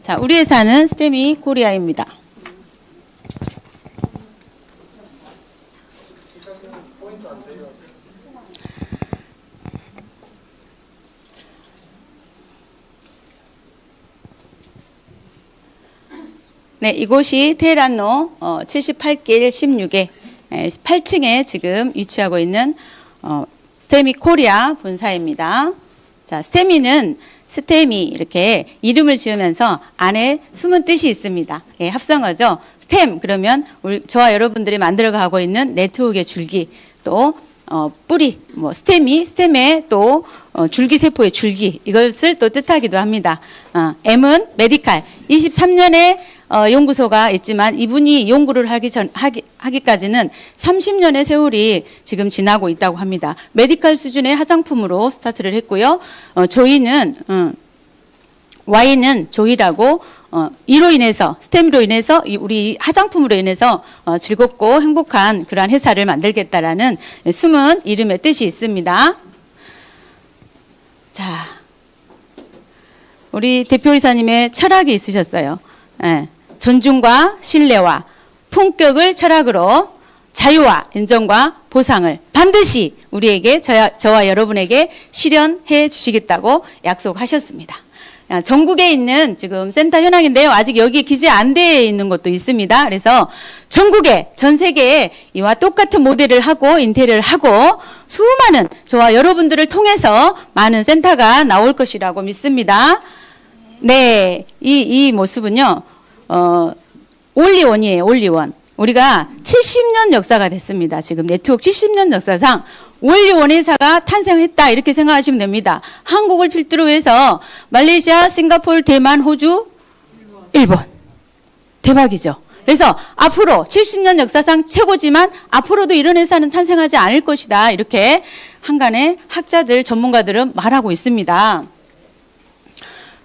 자, 우리 회사는 스테미 코리아입니다. 네, 이곳이 테헤란로 78길 16에 8층에 지금 위치하고 있는 스테미 코리아 본사입니다. 자, 스테미는 스테미 이렇게 이름을 지으면서 안에 숨은 뜻이 있습니다. 예, 합성어죠. 스템 그러면 저와 여러분들이 만들어가고 있는 네트워크의 줄기, 또 뿌리, 뭐 스템의 또 줄기세포의 줄기, 이것을 또 뜻하기도 합니다. M은 메디칼, 23년에 연구소가 있지만 이분이 연구를 하기까지는 30년의 세월이 지금 지나고 있다고 합니다. 메디칼 수준의 화장품으로 스타트를 했고요. 조이는 Y는 조이라고 이로 인해서 스템으로 인해서 우리 화장품으로 인해서 즐겁고 행복한 그러한 회사를 만들겠다라는 숨은 이름의 뜻이 있습니다. 자, 우리 대표이사님의 철학이 있으셨어요. 예, 존중과 신뢰와 품격을 철학으로 자유와 인정과 보상을 반드시 우리에게 저와 여러분에게 실현해 주시겠다고 약속하셨습니다. 전국에 있는 지금 센터 현황인데요. 아직 여기 기재 안 돼 있는 것도 있습니다. 그래서 전국에, 전 세계에 이와 똑같은 모델을 하고 인테리어를 하고 수많은 저와 여러분들을 통해서 많은 센터가 나올 것이라고 믿습니다. 네, 이 모습은요, 올리원이에요, 올리원. 우리가 70년 역사가 됐습니다. 지금 네트워크 70년 역사상 올리원 회사가 탄생했다 이렇게 생각하시면 됩니다. 한국을 필두로 해서 말레이시아, 싱가포르, 대만, 호주, 일본. 대박이죠. 그래서 앞으로 70년 역사상 최고지만 앞으로도 이런 회사는 탄생하지 않을 것이다. 이렇게 한간의 학자들, 전문가들은 말하고 있습니다.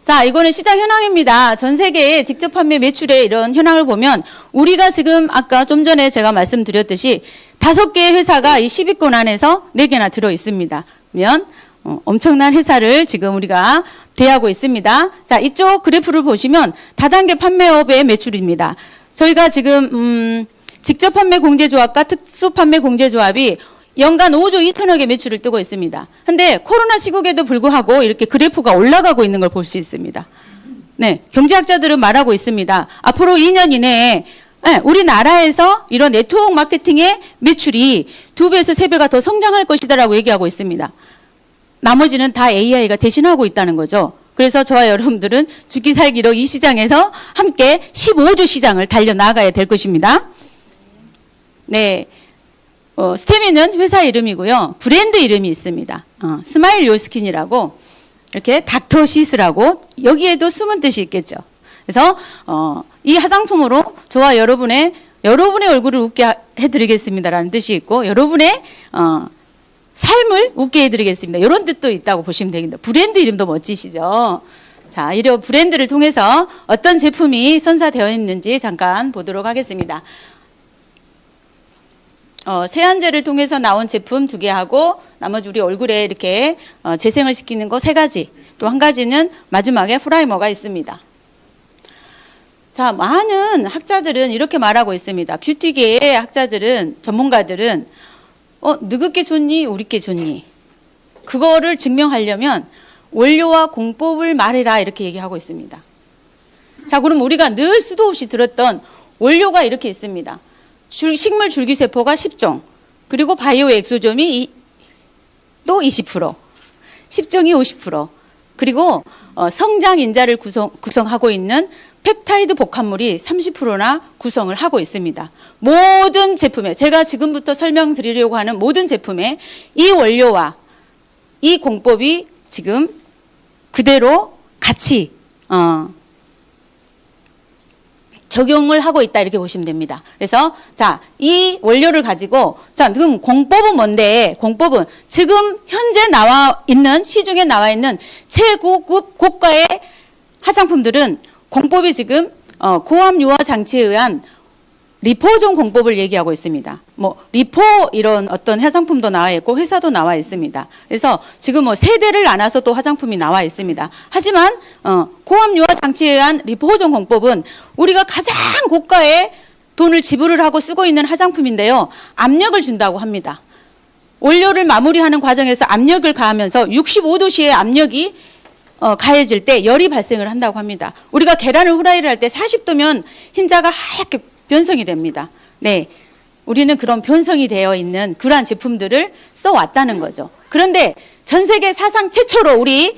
자, 이거는 시장 현황입니다. 전 세계의 직접 판매 매출의 이런 현황을 보면 우리가 지금 아까 좀 전에 제가 말씀드렸듯이 5개의 회사가 이 10위권 안에서 4개나 들어 있습니다. 그러면 엄청난 회사를 지금 우리가 대하고 있습니다. 자, 이쪽 그래프를 보시면 다단계 판매업의 매출입니다. 저희가 지금 직접 판매 공제조합과 특수 판매 공제조합이 연간 5조 2천억의 매출을 뜨고 있습니다. 근데 코로나 시국에도 불구하고 이렇게 그래프가 올라가고 있는 걸 볼 수 있습니다. 네, 경제학자들은 말하고 있습니다. 앞으로 2년 이내에 우리나라에서 이런 네트워크 마케팅의 매출이 2배에서 3배가 더 성장할 것이다라고 얘기하고 있습니다. 나머지는 다 AI가 대신하고 있다는 거죠. 그래서 저와 여러분들은 죽기 살기로 이 시장에서 함께 15조 시장을 달려나가야 될 것입니다. 네. 스테미는 회사 이름이고요. 브랜드 이름이 있습니다. 스마일 요스킨이라고 이렇게 닥터시스라고 여기에도 숨은 뜻이 있겠죠. 그래서 이 화장품으로 저와 여러분의 얼굴을 웃게 해드리겠습니다라는 뜻이 있고 여러분의 삶을 웃게 해드리겠습니다. 이런 뜻도 있다고 보시면 되겠습니다. 브랜드 이름도 멋지시죠. 자, 이런 브랜드를 통해서 어떤 제품이 선사되어 있는지 잠깐 보도록 하겠습니다. 세안제를 통해서 나온 제품 2개 하고 나머지 우리 얼굴에 이렇게 재생을 시키는 거 3가지, 또 한 가지는 마지막에 프라이머가 있습니다. 자, 많은 학자들은 이렇게 말하고 있습니다. 뷰티계의 학자들은, 전문가들은 느긋게 좋니 우리께 좋니 그거를 증명하려면 원료와 공법을 말해라 이렇게 얘기하고 있습니다. 자, 그럼 우리가 늘 수도 없이 들었던 원료가 이렇게 있습니다. 식물 줄기세포가 10종, 그리고 바이오 엑소점이 또 20%, 10종이 50%, 그리고 성장인자를 구성하고 있는 펩타이드 복합물이 30%나 구성을 하고 있습니다. 모든 제품에, 제가 지금부터 설명드리려고 하는 모든 제품에 이 원료와 이 공법이 지금 그대로 같이 적용을 하고 있다 이렇게 보시면 됩니다. 그래서 자, 이 원료를 가지고 자, 그럼 공법은 뭔데? 공법은 지금 현재 시중에 나와 있는 최고급 고가의 화장품들은 공법이 지금 고압 유화 장치에 의한 리포존 공법을 얘기하고 있습니다. 뭐 리포 이런 어떤 화장품도 나와 있고 회사도 나와 있습니다. 그래서 지금 뭐 세대를 나눠서 또 화장품이 나와 있습니다. 하지만 고압 유화 장치에 의한 리포존 공법은 우리가 가장 고가의 돈을 지불을 하고 쓰고 있는 화장품인데요. 압력을 준다고 합니다. 원료를 마무리하는 과정에서 압력을 가하면서 65도씨의 압력이 가해질 때 열이 발생을 한다고 합니다. 우리가 계란을 후라이를 할 때 40도면 흰자가 하얗게 변성이 됩니다. 네, 우리는 그런 변성이 되어 있는 그러한 제품들을 써왔다는 거죠. 그런데 전 세계 사상 최초로 우리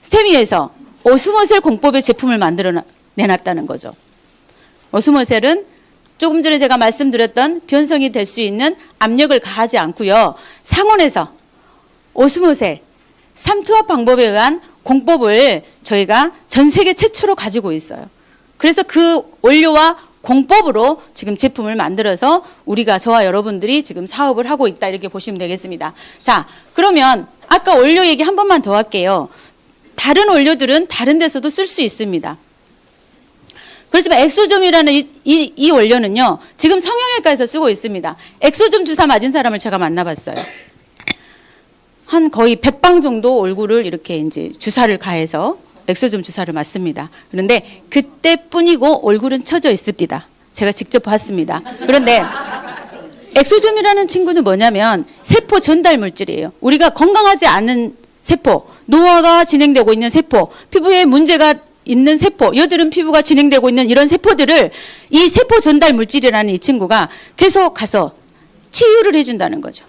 스테미에서 오스모셀 공법의 제품을 만들어 내놨다는 거죠. 오스모셀은 조금 전에 제가 말씀드렸던 변성이 될 수 있는 압력을 가하지 않고요. 상온에서 오스모셀 삼투압 방법에 의한 공법을 저희가 전 세계 최초로 가지고 있어요. 그래서 그 원료와 공법으로 지금 제품을 만들어서 우리가 저와 여러분들이 지금 사업을 하고 있다 이렇게 보시면 되겠습니다. 자, 그러면 아까 원료 얘기 한 번만 더 할게요. 다른 원료들은 다른 데서도 쓸 수 있습니다. 그렇지만 엑소좀이라는 이 원료는요. 지금 성형외과에서 쓰고 있습니다. 엑소좀 주사 맞은 사람을 제가 만나봤어요. 한 거의 100방 정도 얼굴을 이렇게 이제 주사를 가해서 엑소좀 주사를 맞습니다. 그런데 그때뿐이고 얼굴은 처져 있습니다. 제가 직접 봤습니다. 그런데 엑소좀이라는 친구는 뭐냐면 세포 전달 물질이에요. 우리가 건강하지 않은 세포, 노화가 진행되고 있는 세포, 피부에 문제가 있는 세포, 여드름 피부가 진행되고 있는 이런 세포들을 이 세포 전달 물질이라는 이 친구가 계속 가서 치유를 해준다는 거죠.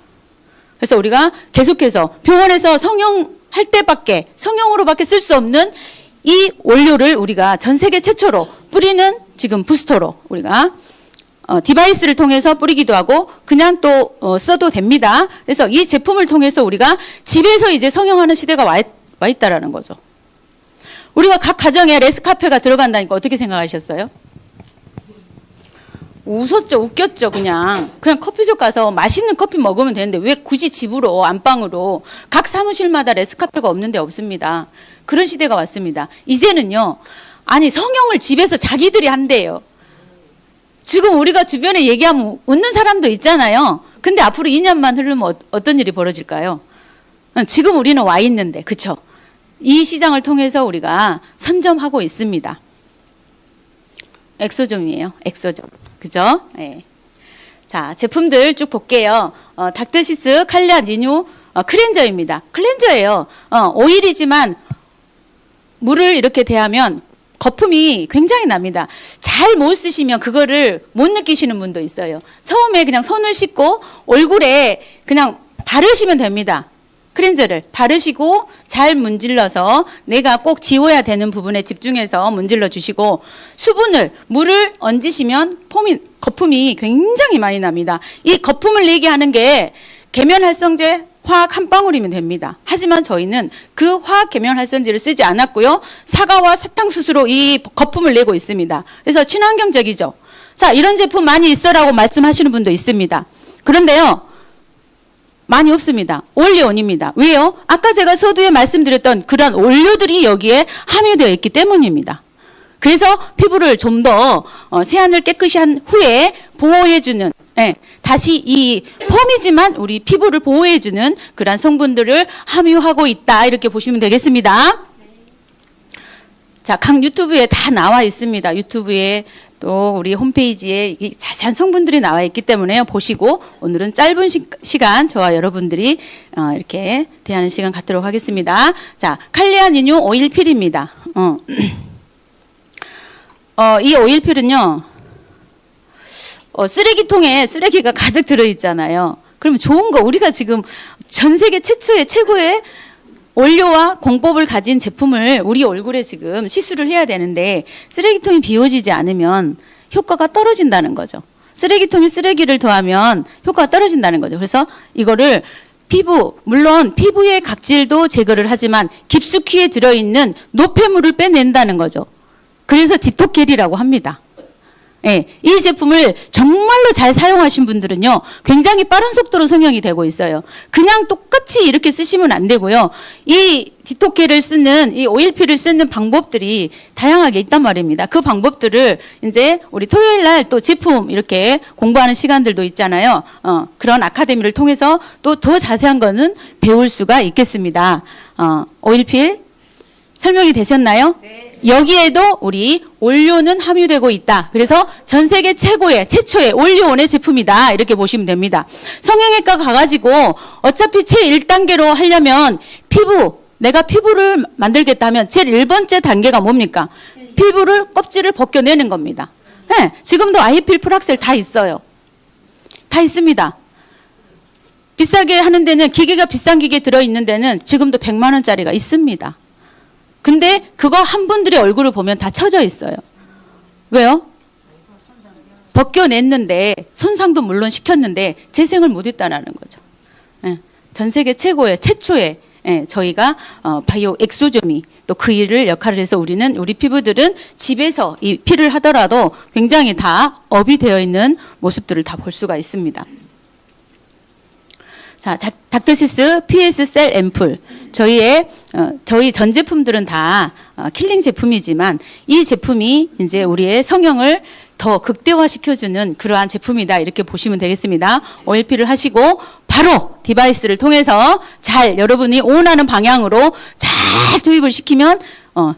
그래서 우리가 계속해서 병원에서 성형할 때밖에, 성형으로밖에 쓸 수 없는 이 원료를 우리가 전 세계 최초로 뿌리는 지금 부스터로 우리가 디바이스를 통해서 뿌리기도 하고 그냥 또 써도 됩니다. 그래서 이 제품을 통해서 우리가 집에서 이제 성형하는 시대가 와 있다라는 거죠. 우리가 각 가정에 레스카페가 들어간다니까 어떻게 생각하셨어요? 웃었죠, 웃겼죠, 그냥 커피숍 가서 맛있는 커피 먹으면 되는데 왜 굳이 집으로, 안방으로, 각 사무실마다 레스카페가 없는 데 없습니다. 그런 시대가 왔습니다. 이제는요, 아니, 성형을 집에서 자기들이 한대요. 지금 우리가 주변에 얘기하면 웃는 사람도 있잖아요. 근데 앞으로 2년만 흐르면 어떤 일이 벌어질까요? 지금 우리는 와 있는데, 그쵸? 이 시장을 통해서 우리가 선점하고 있습니다. 엑소좀이에요, 엑소좀. 그죠? 네. 자, 제품들 쭉 볼게요. 닥터시스 칼리아 리뉴 클렌저입니다. 클렌저예요. 오일이지만 물을 이렇게 대하면 거품이 굉장히 납니다. 잘 못 쓰시면 그거를 못 느끼시는 분도 있어요. 처음에 그냥 손을 씻고 얼굴에 그냥 바르시면 됩니다. 클렌저를 바르시고 잘 문질러서 내가 꼭 지워야 되는 부분에 집중해서 문질러 주시고 물을 얹으시면 거품이 굉장히 많이 납니다. 이 거품을 내게 하는 게 계면활성제 화학 한 방울이면 됩니다. 하지만 저희는 그 화학 계면활성제를 쓰지 않았고요. 사과와 사탕수수로 이 거품을 내고 있습니다. 그래서 친환경적이죠. 자, 이런 제품 많이 있어라고 말씀하시는 분도 있습니다. 그런데요. 많이 없습니다. 올리온입니다. 왜요? 아까 제가 서두에 말씀드렸던 그런 원료들이 여기에 함유되어 있기 때문입니다. 그래서 피부를 좀 더 세안을 깨끗이 한 후에 보호해주는, 다시 이 펌이지만 우리 피부를 보호해주는 그런 성분들을 함유하고 있다. 이렇게 보시면 되겠습니다. 자, 각 유튜브에 다 나와 있습니다. 유튜브에 또 우리 홈페이지에 자세한 성분들이 나와 있기 때문에 보시고 오늘은 짧은 시간 저와 여러분들이 이렇게 대하는 시간 갖도록 하겠습니다. 자, 칼리아 리뉴 오일필입니다. 이 오일필은요, 쓰레기통에 쓰레기가 가득 들어있잖아요. 그러면 좋은 거, 우리가 지금 전 세계 최고의 원료와 공법을 가진 제품을 우리 얼굴에 지금 시술을 해야 되는데 쓰레기통이 비워지지 않으면 효과가 떨어진다는 거죠. 쓰레기통에 쓰레기를 더하면 효과가 떨어진다는 거죠. 그래서 이거를 물론 피부의 각질도 제거를 하지만 깊숙이에 들어있는 노폐물을 빼낸다는 거죠. 그래서 디톡겔이라고 합니다. 예, 이 제품을 정말로 잘 사용하신 분들은요, 굉장히 빠른 속도로 성형이 되고 있어요. 그냥 똑같이 이렇게 쓰시면 안 되고요. 이 디토케를 쓰는, 이 오일피를 쓰는 방법들이 다양하게 있단 말입니다. 그 방법들을 이제 우리 토요일 날 또 제품 이렇게 공부하는 시간들도 있잖아요. 그런 아카데미를 통해서 또 더 자세한 거는 배울 수가 있겠습니다. 오일필 설명이 되셨나요? 네. 여기에도 우리 올료는 함유되고 있다. 그래서 전 세계 최초의 올리오원의 제품이다. 이렇게 보시면 됩니다. 성형외과 가가지고 어차피 제1단계로 하려면 내가 피부를 만들겠다면 제일 1번째 단계가 뭡니까? 피부를 껍질을 벗겨내는 겁니다. 네, 지금도 아이필 프락셀 다 있어요. 다 있습니다. 비싸게 하는 데는 기계가 비싼 기계 들어있는 데는 지금도 100만 원짜리가 있습니다. 근데 그거 한 분들의 얼굴을 보면 다 쳐져 있어요. 왜요? 벗겨냈는데 손상도 물론 시켰는데 재생을 못했다는 거죠. 예, 전 세계 최초의 저희가 바이오 엑소점이 또 그 일을 역할을 해서 우리 피부들은 집에서 이 피를 하더라도 굉장히 다 업이 되어 있는 모습들을 다 볼 수가 있습니다. 자, 닥터시스 PS 셀 앰플. 저희 전 제품들은 다 킬링 제품이지만 이 제품이 이제 우리의 성형을 더 극대화시켜주는 그러한 제품이다. 이렇게 보시면 되겠습니다. 오일피를 하시고 바로 디바이스를 통해서 잘 여러분이 원하는 방향으로 잘 투입을 시키면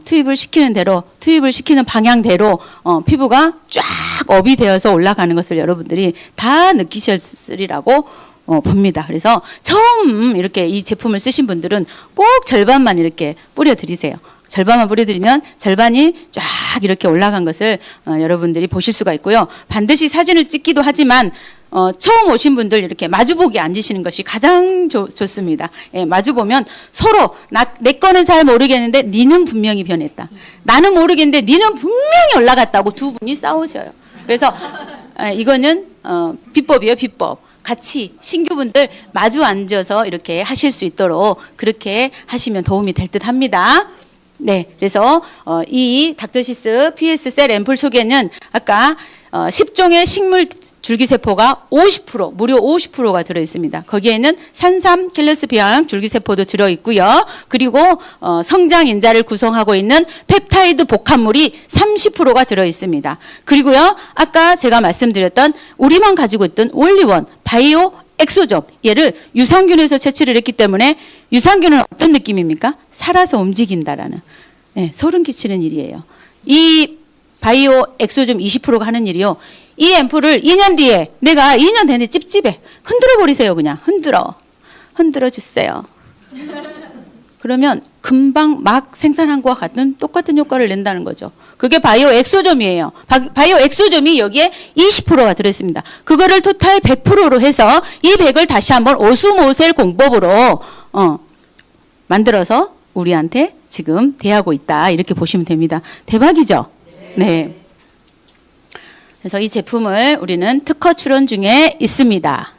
투입을 시키는 방향대로 피부가 쫙 업이 되어서 올라가는 것을 여러분들이 다 느끼셨으리라고 봅니다. 그래서 처음 이렇게 이 제품을 쓰신 분들은 꼭 절반만 이렇게 뿌려드리세요. 절반만 뿌려드리면 절반이 쫙 이렇게 올라간 것을 여러분들이 보실 수가 있고요. 반드시 사진을 찍기도 하지만 처음 오신 분들 이렇게 마주보기 앉으시는 것이 가장 좋습니다. 예, 마주보면 서로 내 거는 잘 모르겠는데 니는 분명히 변했다. 나는 모르겠는데 니는 분명히 올라갔다고 두 분이 싸우셔요. 그래서 이거는 비법이에요. 비법. 같이 신규분들 마주 앉아서 이렇게 하실 수 있도록 그렇게 하시면 도움이 될 듯 합니다. 네, 그래서 이 닥터시스 PS 셀 앰플 속에는 아까 10종의 식물 줄기세포가 50%, 무려 50%가 들어있습니다. 거기에는 산삼, 켈레스비앙 줄기세포도 들어있고요. 그리고 성장인자를 구성하고 있는 펩타이드 복합물이 30%가 들어있습니다. 그리고요, 아까 제가 말씀드렸던 우리만 가지고 있던 올리원, 바이오 엑소점, 얘를 유산균에서 채취를 했기 때문에 유산균은 어떤 느낌입니까? 살아서 움직인다라는, 소름 끼치는 일이에요. 이 바이오 엑소점 20%가 하는 일이요. 이 앰플을 2년 뒤에 내가 2년 내내 찝찝해. 흔들어 버리세요. 그냥 흔들어 주세요. 그러면 금방 막 생산한 것과 같은 똑같은 효과를 낸다는 거죠. 그게 바이오 엑소점이에요. 바이오 엑소점이 여기에 20%가 들어있습니다. 그거를 토탈 100%로 해서 이 100을 다시 한번 오수모셀 공법으로 만들어서 우리한테 지금 대하고 있다. 이렇게 보시면 됩니다. 대박이죠? 네. 그래서 이 제품을 우리는 특허 출원 중에 있습니다.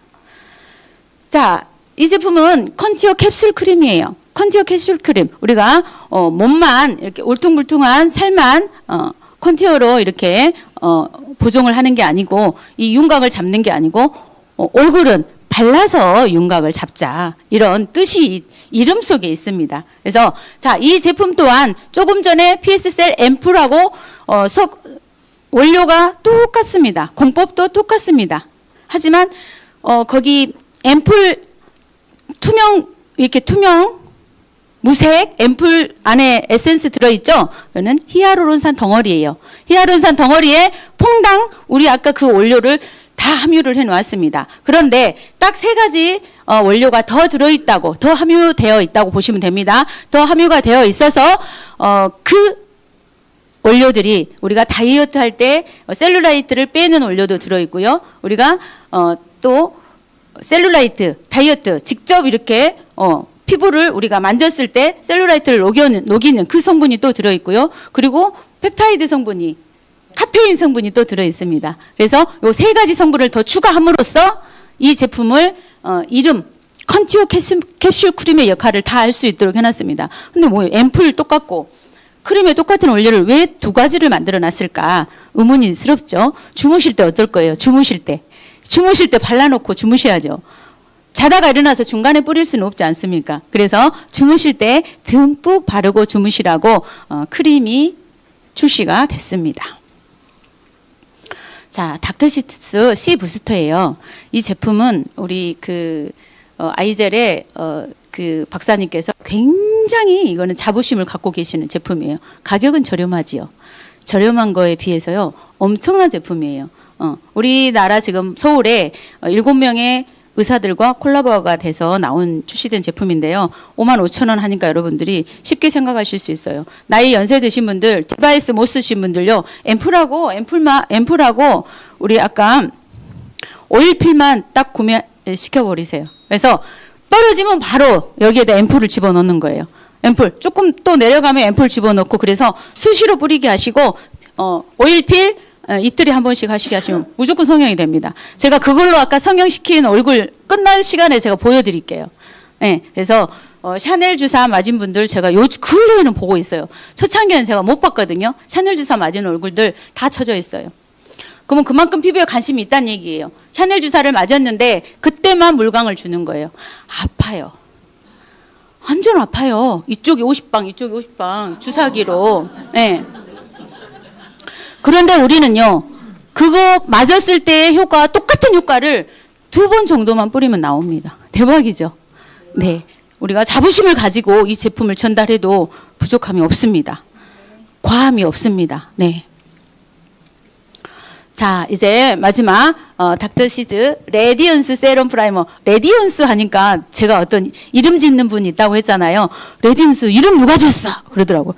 자, 이 제품은 컨티어 캡슐 크림이에요. 컨티어 캡슐 크림. 우리가 몸만 이렇게 울퉁불퉁한 살만 컨티어로 이렇게 보정을 하는 게 아니고 이 윤곽을 잡는 게 아니고 얼굴은 발라서 윤곽을 잡자. 이런 뜻이 이름 속에 있습니다. 그래서 자, 이 제품 또한 조금 전에 PS셀 앰플하고 원료가 똑같습니다. 공법도 똑같습니다. 하지만 거기 앰플 투명 무색 앰플 안에 에센스 들어있죠? 이거는 히아루론산 덩어리예요. 히아루론산 덩어리에 퐁당 우리 아까 그 원료를 다 함유를 해놓았습니다. 그런데 딱 3가지 원료가 더 들어있다고, 더 함유되어 있다고 보시면 됩니다. 더 함유가 되어 있어서 그 원료들이 우리가 다이어트 할 때 셀룰라이트를 빼는 원료도 들어있고요. 우리가 또 셀룰라이트, 다이어트 직접 이렇게 피부를 우리가 만졌을 때 셀룰라이트를 녹이는 그 성분이 또 들어있고요. 그리고 펩타이드 성분이, 카페인 성분이 또 들어있습니다. 그래서 이 3가지 성분을 더 추가함으로써 이 제품을 이름 컨티어 캡슐 크림의 역할을 다 할 수 있도록 해놨습니다. 근데 뭐 앰플 똑같고 크림에 똑같은 원료를 왜 두 가지를 만들어 놨을까 의문이스럽죠. 주무실 때 어떨 거예요? 주무실 때 발라놓고 주무셔야죠. 자다가 일어나서 중간에 뿌릴 수는 없지 않습니까? 그래서 주무실 때 듬뿍 바르고 주무시라고 크림이 출시가 됐습니다. 자, 닥터시스 C 부스터예요. 이 제품은 우리 아이젤의 그 박사님께서 굉장히 이거는 자부심을 갖고 계시는 제품이에요. 가격은 저렴하지요. 저렴한 거에 비해서요, 엄청난 제품이에요. 우리나라 지금 서울에 7명의 의사들과 콜라보가 돼서 출시된 제품인데요. 55,000원 하니까 여러분들이 쉽게 생각하실 수 있어요. 나이 연세 드신 분들, 디바이스 못 쓰신 분들요, 앰플하고 우리 아까 오일필만 딱 구매시켜버리세요. 그래서 떨어지면 바로 여기에다 앰플을 집어넣는 거예요. 앰플 조금 또 내려가면 앰플 집어넣고, 그래서 수시로 뿌리게 하시고 오일필 이틀에 한 번씩 하시게 하시면 무조건 성형이 됩니다. 제가 그걸로 아까 성형시킨 얼굴 끝날 시간에 제가 보여드릴게요. 네, 그래서 샤넬 주사 맞은 분들 제가 근래에는 보고 있어요. 초창기에는 제가 못 봤거든요. 샤넬 주사 맞은 얼굴들 다 쳐져 있어요. 그러면 그만큼 피부에 관심이 있다는 얘기예요. 샤넬 주사를 맞았는데 그때만 물광을 주는 거예요. 아파요. 완전 아파요. 이쪽이 50방, 이쪽이 50방 주사기로. 네. 그런데 우리는요, 그거 맞았을 때의 효과, 똑같은 효과를 2번 정도만 뿌리면 나옵니다. 대박이죠? 네. 우리가 자부심을 가지고 이 제품을 전달해도 부족함이 없습니다. 과함이 없습니다. 네. 자, 이제 마지막 닥터시드 레디언스 세럼 프라이머. 레디언스 하니까 제가 어떤 이름 짓는 분이 있다고 했잖아요. 레디언스 이름 누가 지었어? 그러더라고요.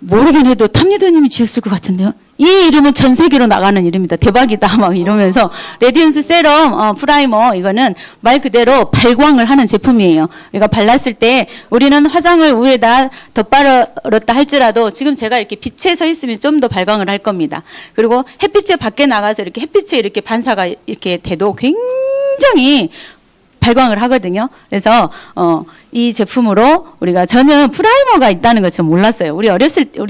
모르긴 해도 탐리더님이 지었을 것 같은데요. 이 이름은 전 세계로 나가는 이름이다. 대박이다. 막 이러면서 레디언스 세럼 프라이머, 이거는 말 그대로 발광을 하는 제품이에요. 우리가 발랐을 때 우리는 화장을 위에다 덧바르렀다 할지라도 지금 제가 이렇게 빛에 서 있으면 좀 더 발광을 할 겁니다. 그리고 햇빛에 밖에 나가서 이렇게 햇빛에 이렇게 반사가 이렇게 돼도 굉장히 발광을 하거든요. 그래서 이 제품으로 저는 프라이머가 있다는 걸 전 몰랐어요. 우리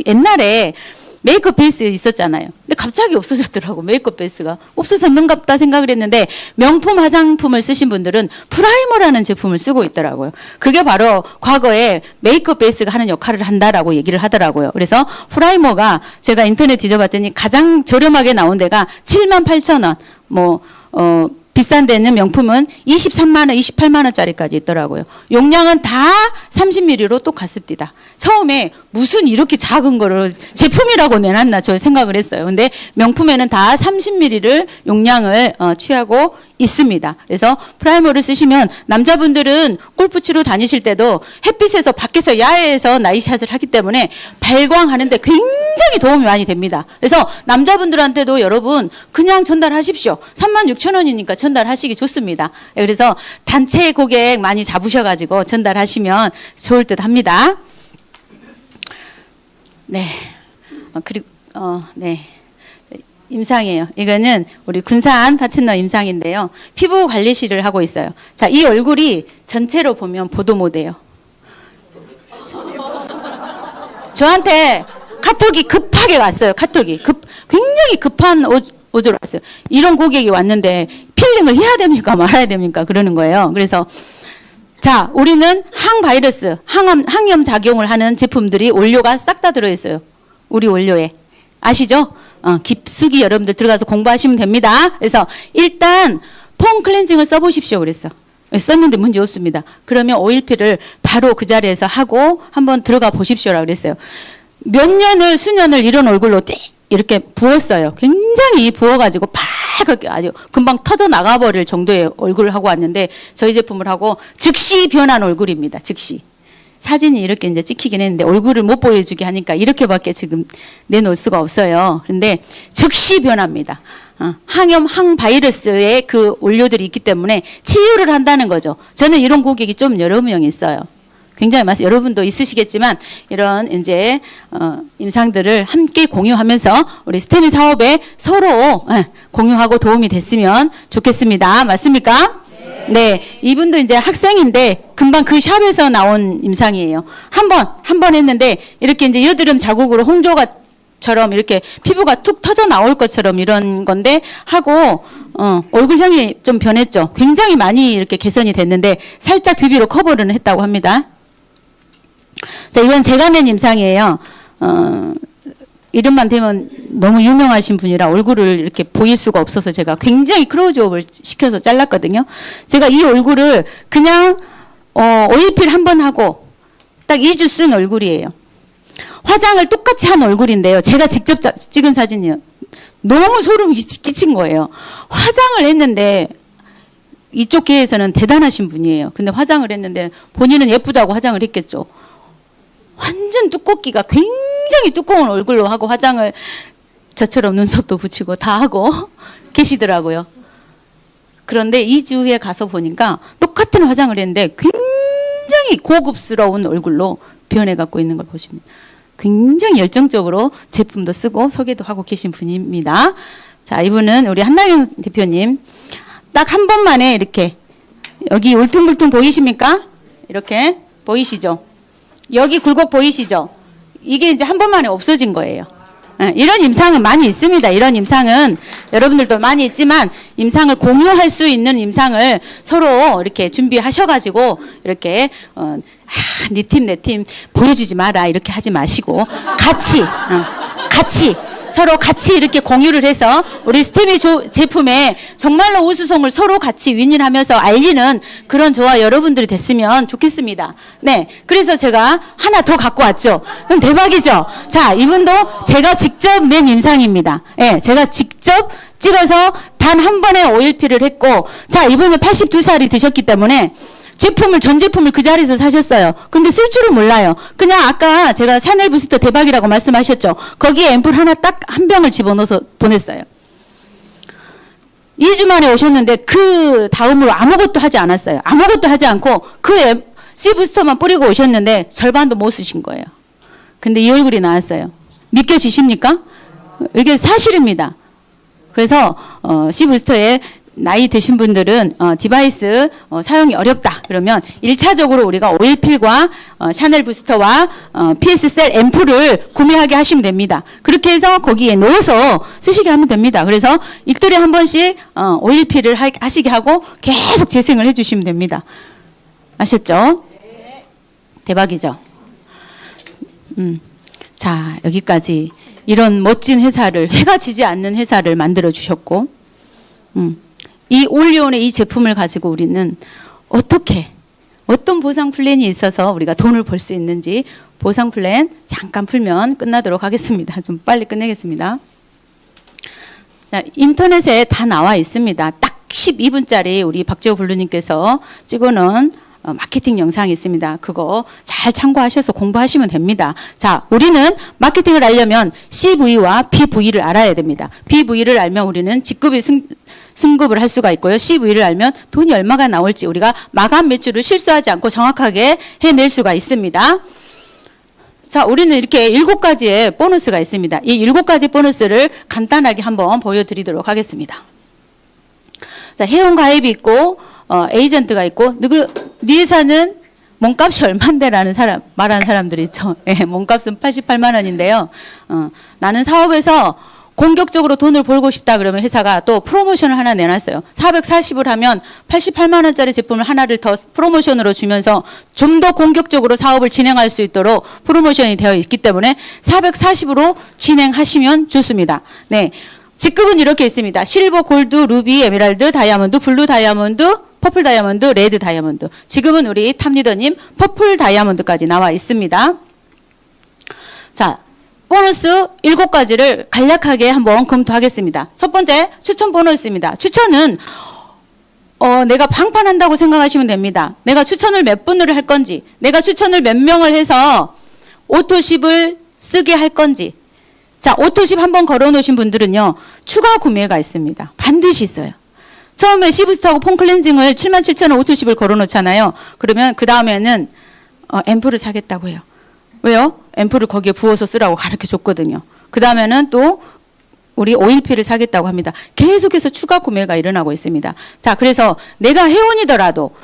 옛날에 메이크업 베이스 있었잖아요. 근데 갑자기 없어졌더라고. 메이크업 베이스가 없어졌는갑다 생각을 했는데, 명품 화장품을 쓰신 분들은 프라이머라는 제품을 쓰고 있더라고요. 그게 바로 과거에 메이크업 베이스가 하는 역할을 한다라고 얘기를 하더라고요. 그래서 프라이머가 제가 인터넷 뒤져봤더니 가장 저렴하게 나온 데가 78,000원, 비싼 데는 명품은 23만 원, 28만 원짜리까지 있더라고요. 용량은 다 30ml로 또 갔습니다. 처음에 무슨 이렇게 작은 거를 제품이라고 내놨나 저 생각을 했어요. 근데 명품에는 다 30ml를 용량을 취하고 있습니다. 그래서 프라이머를 쓰시면 남자분들은 골프 치러 다니실 때도 햇빛에서 밖에서 야외에서 나이샷을 하기 때문에 발광하는데 굉장히 도움이 많이 됩니다. 그래서 남자분들한테도 여러분 그냥 전달하십시오. 36,000원이니까 전달하시기 좋습니다. 그래서 단체 고객 많이 잡으셔가지고 전달하시면 좋을 듯 합니다. 네. 그리고 네. 임상이에요. 이거는 우리 군산 파트너 임상인데요. 피부 관리실을 하고 있어요. 자, 이 얼굴이 전체로 보면 보도모드예요. 저한테 카톡이 급하게 왔어요. 굉장히 급한 오조로 왔어요. 이런 고객이 왔는데 필링을 해야 됩니까? 말아야 됩니까? 그러는 거예요. 그래서 자, 우리는 항바이러스, 항염 작용을 하는 제품들이 원료가 싹 다 들어있어요. 우리 원료에. 아시죠? 깊숙이 여러분들 들어가서 공부하시면 됩니다. 그래서 일단 폼 클렌징을 써보십시오. 그랬어. 썼는데 문제 없습니다. 그러면 오일필을 바로 그 자리에서 하고 한번 들어가 보십시오라고 그랬어요. 수년을 이런 얼굴로 이렇게 부었어요. 굉장히 부어가지고 빨갛게 아주 금방 터져 나가버릴 정도의 얼굴을 하고 왔는데, 저희 제품을 하고 즉시 변한 얼굴입니다. 즉시. 사진이 이렇게 이제 찍히긴 했는데 얼굴을 못 보여주게 하니까 이렇게밖에 지금 내놓을 수가 없어요. 그런데 즉시 변합니다. 항바이러스의 그 원료들이 있기 때문에 치유를 한다는 거죠. 저는 이런 고객이 좀 여러 명 있어요. 굉장히 여러분도 있으시겠지만 이런 이제 임상들을 함께 공유하면서 우리 스테미 사업에 서로 공유하고 도움이 됐으면 좋겠습니다. 맞습니까? 네. 네, 이분도 이제 학생인데 금방 그 샵에서 나온 임상이에요. 한 번 했는데 이렇게 이제 여드름 자국으로 홍조가처럼 이렇게 피부가 툭 터져 나올 것처럼 이런 건데 하고 얼굴형이 좀 변했죠. 굉장히 많이 이렇게 개선이 됐는데 살짝 비비로 커버를 했다고 합니다. 자, 이건 제가 낸 임상이에요. 이름만 되면 너무 유명하신 분이라 얼굴을 이렇게 보일 수가 없어서 제가 굉장히 클로즈업을 시켜서 잘랐거든요. 제가 이 얼굴을 그냥 오일필 한 번 하고 딱 2주 쓴 얼굴이에요. 화장을 똑같이 한 얼굴인데요. 제가 직접 찍은 사진이요. 너무 소름이 끼친 거예요. 화장을 했는데 이쪽 계에서는 대단하신 분이에요. 근데 화장을 했는데 본인은 예쁘다고 화장을 했겠죠. 완전 두껍기가 굉장히 두꺼운 얼굴로 하고 화장을 저처럼 눈썹도 붙이고 다 하고 계시더라고요. 그런데 2주 후에 가서 보니까 똑같은 화장을 했는데 굉장히 고급스러운 얼굴로 변해 갖고 있는 걸 보십니다. 굉장히 열정적으로 제품도 쓰고 소개도 하고 계신 분입니다. 자, 이분은 우리 한나경 대표님. 딱 한 번만에 이렇게 여기 울퉁불퉁 보이십니까? 이렇게 보이시죠? 여기 굴곡 보이시죠? 이게 이제 한 번만에 없어진 거예요. 이런 임상은 많이 있습니다. 이런 임상은 여러분들도 많이 있지만 임상을 공유할 수 있는 임상을 서로 이렇게 준비하셔가지고 이렇게 네 팀 내 팀 보여주지 마라 이렇게 하지 마시고 같이 서로 같이 이렇게 공유를 해서 우리 스테미 제품의 정말로 우수성을 서로 같이 윈윈하면서 알리는 그런 저와 여러분들이 됐으면 좋겠습니다. 네, 그래서 제가 하나 더 갖고 왔죠. 그럼 대박이죠. 자, 이분도 제가 직접 낸 임상입니다. 네, 제가 직접 찍어서 단 한 번에 오일필을 했고, 자, 이분은 82살이 드셨기 때문에 전 제품을 그 자리에서 사셨어요. 근데 쓸 줄은 몰라요. 그냥 아까 제가 샤넬 부스터 대박이라고 말씀하셨죠. 거기에 앰플 하나 딱 한 병을 집어넣어서 보냈어요. 2주 만에 오셨는데 그 다음으로 아무것도 하지 않았어요. 아무것도 하지 않고 그 C 부스터만 뿌리고 오셨는데 절반도 못 쓰신 거예요. 근데 이 얼굴이 나왔어요. 믿겨지십니까? 이게 사실입니다. 그래서 C 부스터에 나이 드신 분들은 디바이스 사용이 어렵다 그러면 1차적으로 우리가 오일필과 샤넬 부스터와 PS셀 앰플을 구매하게 하시면 됩니다. 그렇게 해서 거기에 넣어서 쓰시게 하면 됩니다. 그래서 일주일에 한 번씩 오일필을 하시게 하고 계속 재생을 해주시면 됩니다. 아셨죠? 대박이죠? 자, 여기까지 이런 멋진 회사를, 해가 지지 않는 회사를 만들어 주셨고 이 올리온의 이 제품을 가지고 우리는 어떤 보상 플랜이 있어서 우리가 돈을 벌 수 있는지 보상 플랜 잠깐 풀면 끝나도록 하겠습니다. 좀 빨리 끝내겠습니다. 자, 인터넷에 다 나와 있습니다. 딱 12분짜리 우리 박재호 블루님께서 찍어놓은 마케팅 영상이 있습니다. 그거 잘 참고하셔서 공부하시면 됩니다. 자, 우리는 마케팅을 알려면 CV와 BV를 알아야 됩니다. BV를 알면 우리는 직급이 승급을 할 수가 있고요. CV를 알면 돈이 얼마가 나올지 우리가 마감 매출을 실수하지 않고 정확하게 해낼 수가 있습니다. 자, 우리는 이렇게 7가지의 보너스가 있습니다. 이 7가지 보너스를 간단하게 한번 보여드리도록 하겠습니다. 자, 회원 가입이 있고 에이전트가 있고 네 회사는 몸값이 얼만데라는 말하는 사람들이 있죠. 예, 몸값은 88만 원인데요. 나는 사업에서 공격적으로 돈을 벌고 싶다 그러면 회사가 또 프로모션을 하나 내놨어요. 440을 하면 88만 원짜리 제품을 하나를 더 프로모션으로 주면서 좀 더 공격적으로 사업을 진행할 수 있도록 프로모션이 되어 있기 때문에 440으로 진행하시면 좋습니다. 네. 직급은 이렇게 있습니다. 실버, 골드, 루비, 에메랄드, 다이아몬드, 블루 다이아몬드, 퍼플 다이아몬드, 레드 다이아몬드. 지금은 우리 탑리더님 퍼플 다이아몬드까지 나와 있습니다. 자, 보너스 7가지를 간략하게 한번 검토하겠습니다. 첫 번째, 추천 보너스입니다. 추천은 내가 방판한다고 생각하시면 됩니다. 내가 추천을 몇 분을 할 건지, 내가 추천을 몇 명을 해서 오토십을 쓰게 할 건지. 자, 오토십 한번 걸어놓으신 분들은요, 추가 구매가 있습니다. 반드시 있어요. 처음에 시부스트하고 폼 클렌징을 77,000원 오토십을 걸어놓잖아요. 그러면 그 다음에는 앰플을 사겠다고 해요. 왜요? 앰플을 거기에 부어서 쓰라고 가르쳐 줬거든요. 그 다음에는 또 우리 오일피를 사겠다고 합니다. 계속해서 추가 구매가 일어나고 있습니다. 자, 그래서 내가 회원이더라도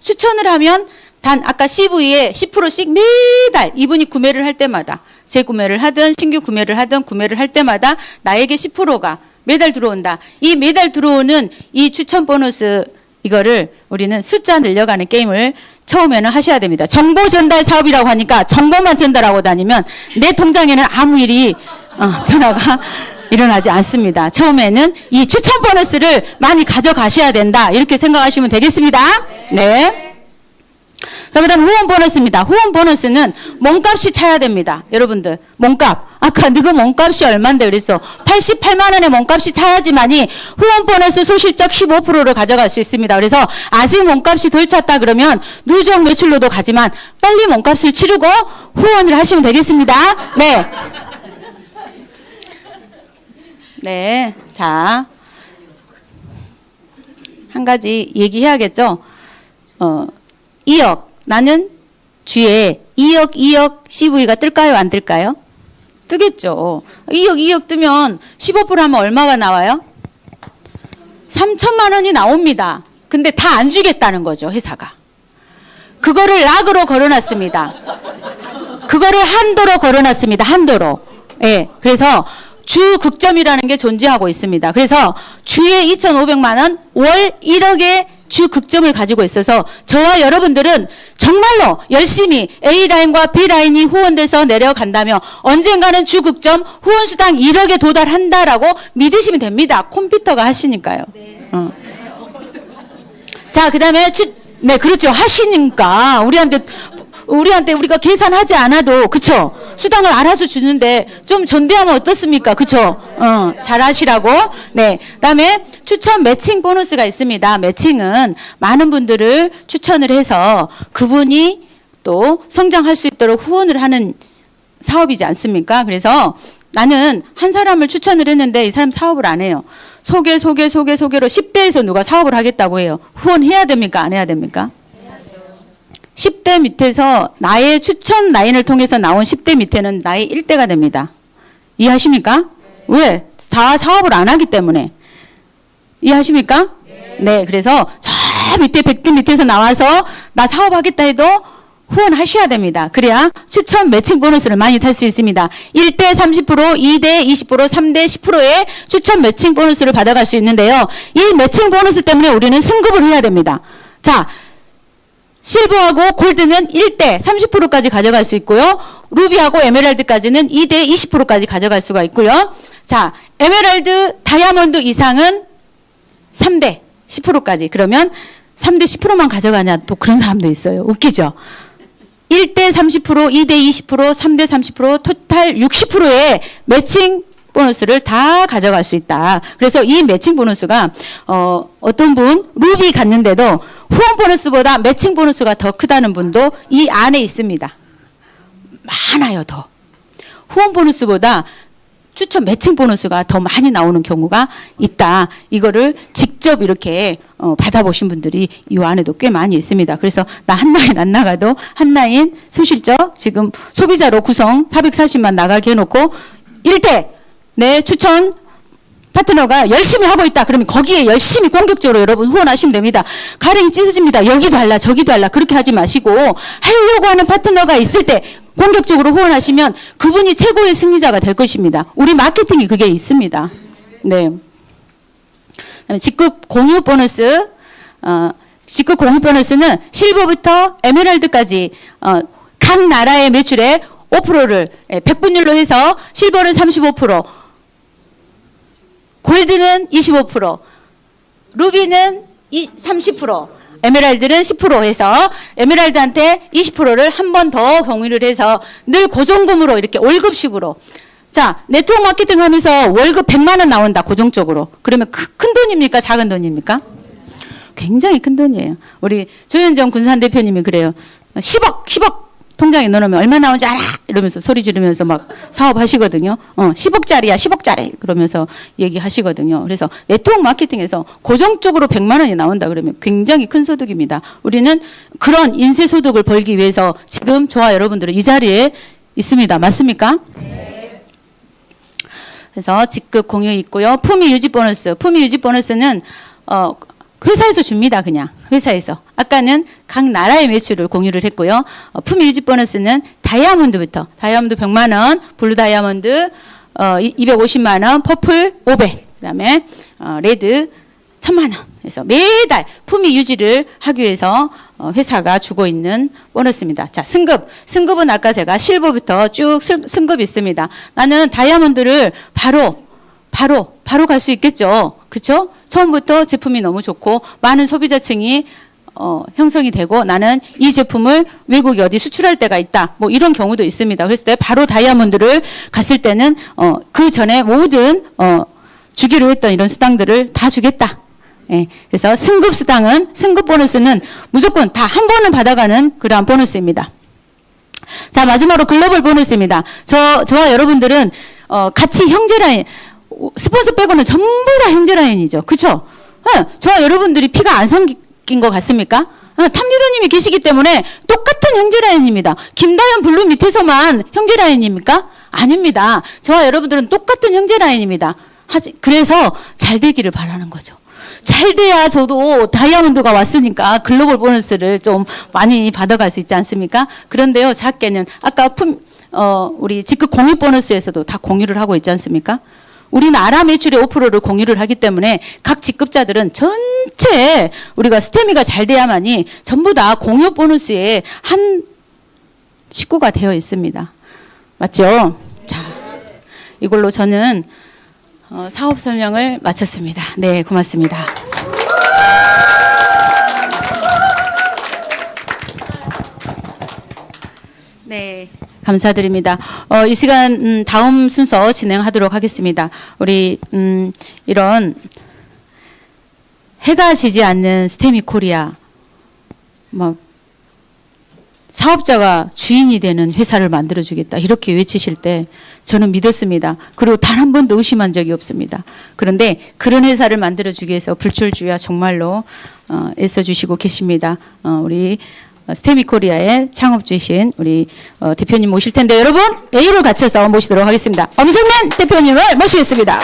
추천을 하면 단 아까 CV에 10%씩 매달 이분이 구매를 할 때마다 재구매를 하든 신규 구매를 하든 구매를 할 때마다 나에게 10%가 매달 들어온다. 이 매달 들어오는 이 추천 보너스 이거를 우리는 숫자 늘려가는 게임을 처음에는 하셔야 됩니다. 정보 전달 사업이라고 하니까 정보만 전달하고 다니면 내 통장에는 아무 일이 변화가 일어나지 않습니다. 처음에는 이 추천 보너스를 많이 가져가셔야 된다. 이렇게 생각하시면 되겠습니다. 네. 자, 그 다음 후원 보너스입니다. 후원 보너스는 몸값이 차야 됩니다. 여러분들, 몸값. 아까 너그 몸값이 얼만데 그랬어. 88만 원의 몸값이 차야지만이 후원 보너스 소실적 15%를 가져갈 수 있습니다. 그래서 아직 몸값이 덜 찼다 그러면 누적 매출로도 가지만 빨리 몸값을 치르고 후원을 하시면 되겠습니다. 네. 네. 자. 한 가지 얘기해야겠죠. 2억. 나는 주에 2억 CV가 뜰까요? 안 뜰까요? 뜨겠죠. 2억 뜨면 15% 하면 얼마가 나와요? 3천만 원이 나옵니다. 근데 다 안 주겠다는 거죠, 회사가. 그거를 락으로 걸어놨습니다. 그거를 한도로 걸어놨습니다. 한도로. 예. 그래서 주 극점이라는 게 존재하고 있습니다. 그래서 주에 2,500만 원, 월 1억의 주 극점을 가지고 있어서 저와 여러분들은 정말로 열심히 A라인과 B라인이 후원돼서 내려간다며 언젠가는 주 극점 후원수당 1억에 도달한다라고 믿으시면 됩니다. 컴퓨터가 하시니까요. 네. 자, 그 다음에 네, 그렇죠. 하시니까 우리한테 우리가 계산하지 않아도 그쵸? 수당을 알아서 주는데 좀 전대하면 어떻습니까? 그쵸? 잘 하시라고. 네. 그다음에 추천 매칭 보너스가 있습니다. 매칭은 많은 분들을 추천을 해서 그분이 또 성장할 수 있도록 후원을 하는 사업이지 않습니까? 그래서 나는 한 사람을 추천을 했는데 이 사람 사업을 안 해요. 소개로 10대에서 누가 사업을 하겠다고 해요. 후원해야 됩니까? 안 해야 됩니까? 10대 밑에서 나의 추천 라인을 통해서 나온 10대 밑에는 나의 1대가 됩니다. 이해하십니까? 왜? 다 사업을 안 하기 때문에. 이해하십니까? 네. 그래서 저 밑에 100대 밑에서 나와서 나 사업하겠다 해도 후원하셔야 됩니다. 그래야 추천 매칭 보너스를 많이 탈 수 있습니다. 1대 30%, 2대 20%, 3대 10%의 추천 매칭 보너스를 받아갈 수 있는데요. 이 매칭 보너스 때문에 우리는 승급을 해야 됩니다. 자, 실버하고 골드는 1대 30%까지 가져갈 수 있고요. 루비하고 에메랄드까지는 2대 20%까지 가져갈 수가 있고요. 자, 에메랄드, 다이아몬드 이상은 3대 10%까지. 그러면 3대 10%만 가져가냐 또 그런 사람도 있어요. 웃기죠? 1대 30%, 2대 20%, 3대 30%, 토탈 60%의 매칭 보너스를 다 가져갈 수 있다. 그래서 이 매칭 보너스가 어떤 분 루비 갔는데도 후원 보너스보다 매칭 보너스가 더 크다는 분도 이 안에 있습니다. 많아요. 더. 후원 보너스보다 추천 매칭 보너스가 더 많이 나오는 경우가 있다. 이거를 직접 이렇게 받아보신 분들이 이 안에도 꽤 많이 있습니다. 그래서 나 한라인 안 나가도 한라인 소실적 지금 소비자로 구성 440만 나가게 해놓고 1대 내 추천 파트너가 열심히 하고 있다. 그러면 거기에 열심히 공격적으로 여러분 후원하시면 됩니다. 가랭이 찢어집니다. 여기도 할라 저기도 할라 그렇게 하지 마시고 하려고 하는 파트너가 있을 때 공격적으로 후원하시면 그분이 최고의 승리자가 될 것입니다. 우리 마케팅이 그게 있습니다. 네. 직급 공유 보너스, 직급 공유 보너스는 실버부터 에메랄드까지 각 나라의 매출의 5%를 100분율로 해서 실버는 35%, 골드는 25%, 루비는 30%, 에메랄드는 10% 해서 에메랄드한테 20%를 한 번 더 공유를 해서 늘 고정금으로 이렇게 월급식으로. 자, 네트워크 마케팅 하면서 월급 100만 원 나온다, 고정적으로. 그러면 큰 돈입니까? 작은 돈입니까? 굉장히 큰 돈이에요. 우리 조현정 군산 대표님이 그래요. 10억 통장에 넣어놓으면 얼마 나오는지 알아! 이러면서 소리 지르면서 막 사업하시거든요. 10억짜리야, 10억짜리! 그러면서 얘기하시거든요. 그래서 네트워크 마케팅에서 고정적으로 100만 원이 나온다 그러면 굉장히 큰 소득입니다. 우리는 그런 인쇄 소득을 벌기 위해서 지금 저와 여러분들은 이 자리에 있습니다. 맞습니까? 네. 그래서 직급 공유 있고요. 품위 유지 보너스. 품위 유지 보너스는 회사에서 줍니다. 그냥 회사에서. 아까는 각 나라의 매출을 공유를 했고요. 품위 유지 보너스는 다이아몬드부터 다이아몬드 100만 원, 블루 다이아몬드 250만 원, 퍼플 500, 그다음에 레드 1000만 원. 그래서 매달 품위 유지를 하기 위해서 회사가 주고 있는 보너스입니다. 자, 승급은 아까 제가 실버부터 쭉 승급이 있습니다. 나는 다이아몬드를 바로 갈 수 있겠죠. 그렇죠? 처음부터 제품이 너무 좋고 많은 소비자층이 형성이 되고 나는 이 제품을 외국에 어디 수출할 때가 있다. 뭐 이런 경우도 있습니다. 그랬을 때 바로 다이아몬드를 갔을 때는 그 전에 모든 주기로 했던 이런 수당들을 다 주겠다. 예, 그래서 승급 보너스는 무조건 다 한 번은 받아가는 그러한 보너스입니다. 자, 마지막으로 글로벌 보너스입니다. 저와 여러분들은 같이 형제 라인, 스폰서 빼고는 전부 다 형제 라인이죠. 그렇죠? 저와 여러분들이 피가 안 섞인 것 같습니까? 탑리더님이 계시기 때문에 똑같은 형제 라인입니다. 김다현 블루 밑에서만 형제 라인입니까? 아닙니다. 저와 여러분들은 똑같은 형제 라인입니다. 그래서 잘 되기를 바라는 거죠. 잘 돼야 저도 다이아몬드가 왔으니까 글로벌 보너스를 좀 많이 받아갈 수 있지 않습니까? 그런데요, 작게는 아까 우리 직급 공유 보너스에서도 다 공유를 하고 있지 않습니까? 우리나라 매출의 5%를 공유를 하기 때문에 각 직급자들은 전체 우리가 스테미가 잘 돼야만이 전부 다 공유 보너스의 한 식구가 되어 있습니다. 맞죠? 자, 이걸로 저는 사업 설명을 마쳤습니다. 네, 고맙습니다. 네, 감사드립니다. 이 시간 다음 순서 진행하도록 하겠습니다. 우리 이런 해가 지지 않는 스테미 코리아, 사업자가 주인이 되는 회사를 만들어주겠다 이렇게 외치실 때 저는 믿었습니다. 그리고 단 한 번도 의심한 적이 없습니다. 그런데 그런 회사를 만들어주기 위해서 불철주야 정말로 애써주시고 계십니다. 우리 스테미 코리아의 창업주이신 우리 대표님 모실 텐데 여러분 A를 갖춰서 모시도록 하겠습니다. 엄성면 대표님을 모시겠습니다.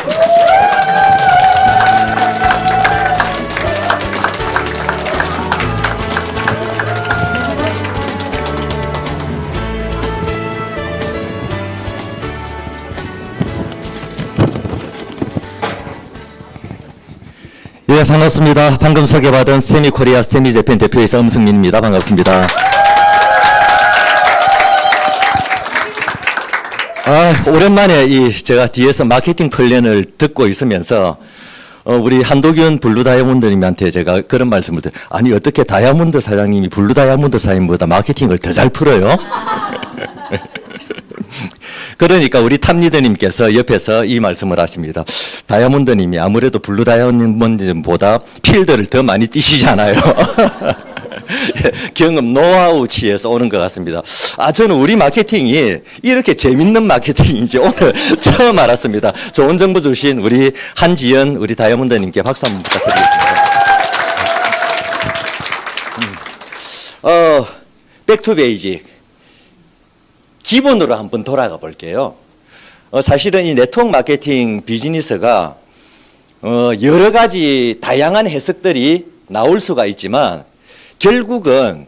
예, 반갑습니다. 방금 소개받은 스테미 코리아 스테미 재팬 대표이사 엄승민입니다. 반갑습니다. 오랜만에 제가 뒤에서 마케팅 플랜을 듣고 있으면서 우리 한도균 블루 다이아몬드님한테 제가 그런 말씀을 드려요. 아니, 어떻게 다이아몬드 사장님이 블루 다이아몬드 사장님보다 마케팅을 더 잘 풀어요? 그러니까 우리 탑리더님께서 옆에서 이 말씀을 하십니다. 다이아몬드님이 아무래도 블루 다이아몬드님보다 필드를 더 많이 뛰시잖아요. 경험, 노하우치에서 오는 것 같습니다. 저는 우리 마케팅이 이렇게 재밌는 마케팅인지 오늘 처음 알았습니다. 좋은 정보 주신 우리 한지연, 우리 다이아몬드님께 박수 한번 부탁드리겠습니다. 백투 베이직. 기본으로 한번 돌아가 볼게요. 사실은 이 네트워크 마케팅 비즈니스가 여러 가지 다양한 해석들이 나올 수가 있지만 결국은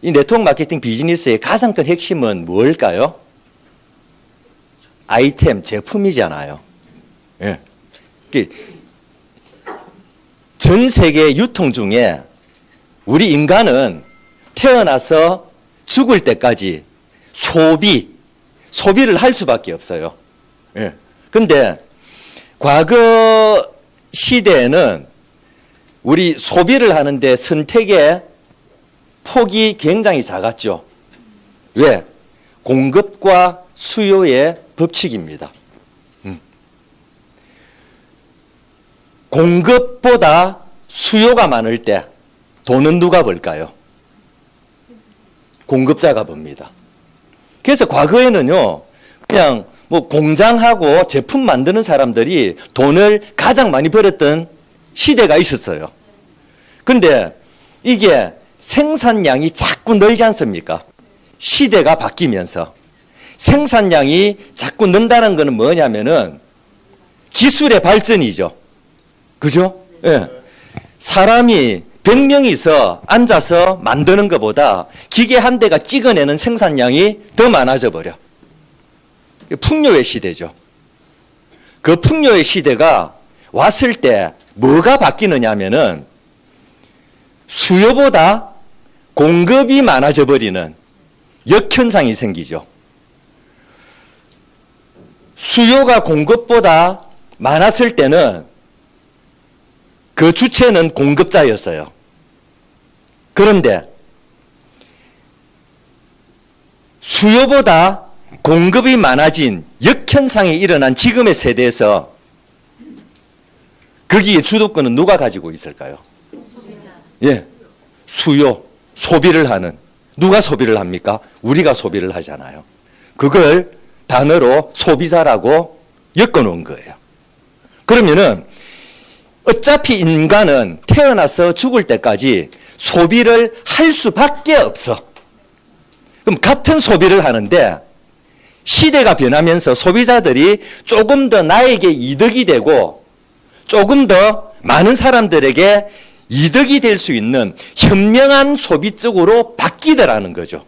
이 네트워크 마케팅 비즈니스의 가장 큰 핵심은 뭘까요? 아이템, 제품이잖아요. 예. 전 세계 유통 중에 우리 인간은 태어나서 죽을 때까지 소비를 할 수밖에 없어요. 예. 근데 과거 시대에는 우리 소비를 하는데 선택의 폭이 굉장히 작았죠. 왜? 공급과 수요의 법칙입니다. 공급보다 수요가 많을 때 돈은 누가 벌까요? 공급자가 법니다. 그래서 과거에는요, 그냥 뭐 공장하고 제품 만드는 사람들이 돈을 가장 많이 벌었던 시대가 있었어요. 근데 이게 생산량이 자꾸 늘지 않습니까? 시대가 바뀌면서 생산량이 자꾸 는다는 것은 뭐냐면은 기술의 발전이죠. 그죠? 예. 사람이 100명이서 앉아서 만드는 것보다 기계 한 대가 찍어내는 생산량이 더 많아져 버려. 풍요의 시대죠. 그 풍요의 시대가 왔을 때 뭐가 바뀌느냐 하면은 수요보다 공급이 많아져 버리는 역현상이 생기죠. 수요가 공급보다 많았을 때는 그 주체는 공급자였어요. 그런데 수요보다 공급이 많아진 역현상이 일어난 지금의 세대에서 거기에 주도권은 누가 가지고 있을까요? 예, 수요, 소비를 하는. 누가 소비를 합니까? 우리가 소비를 하잖아요. 그걸 단어로 소비자라고 엮어놓은 거예요. 그러면은 어차피 인간은 태어나서 죽을 때까지 소비를 할 수밖에 없어. 그럼 같은 소비를 하는데 시대가 변하면서 소비자들이 조금 더 나에게 이득이 되고 조금 더 많은 사람들에게 이득이 될 수 있는 현명한 소비 쪽으로 바뀌더라는 거죠.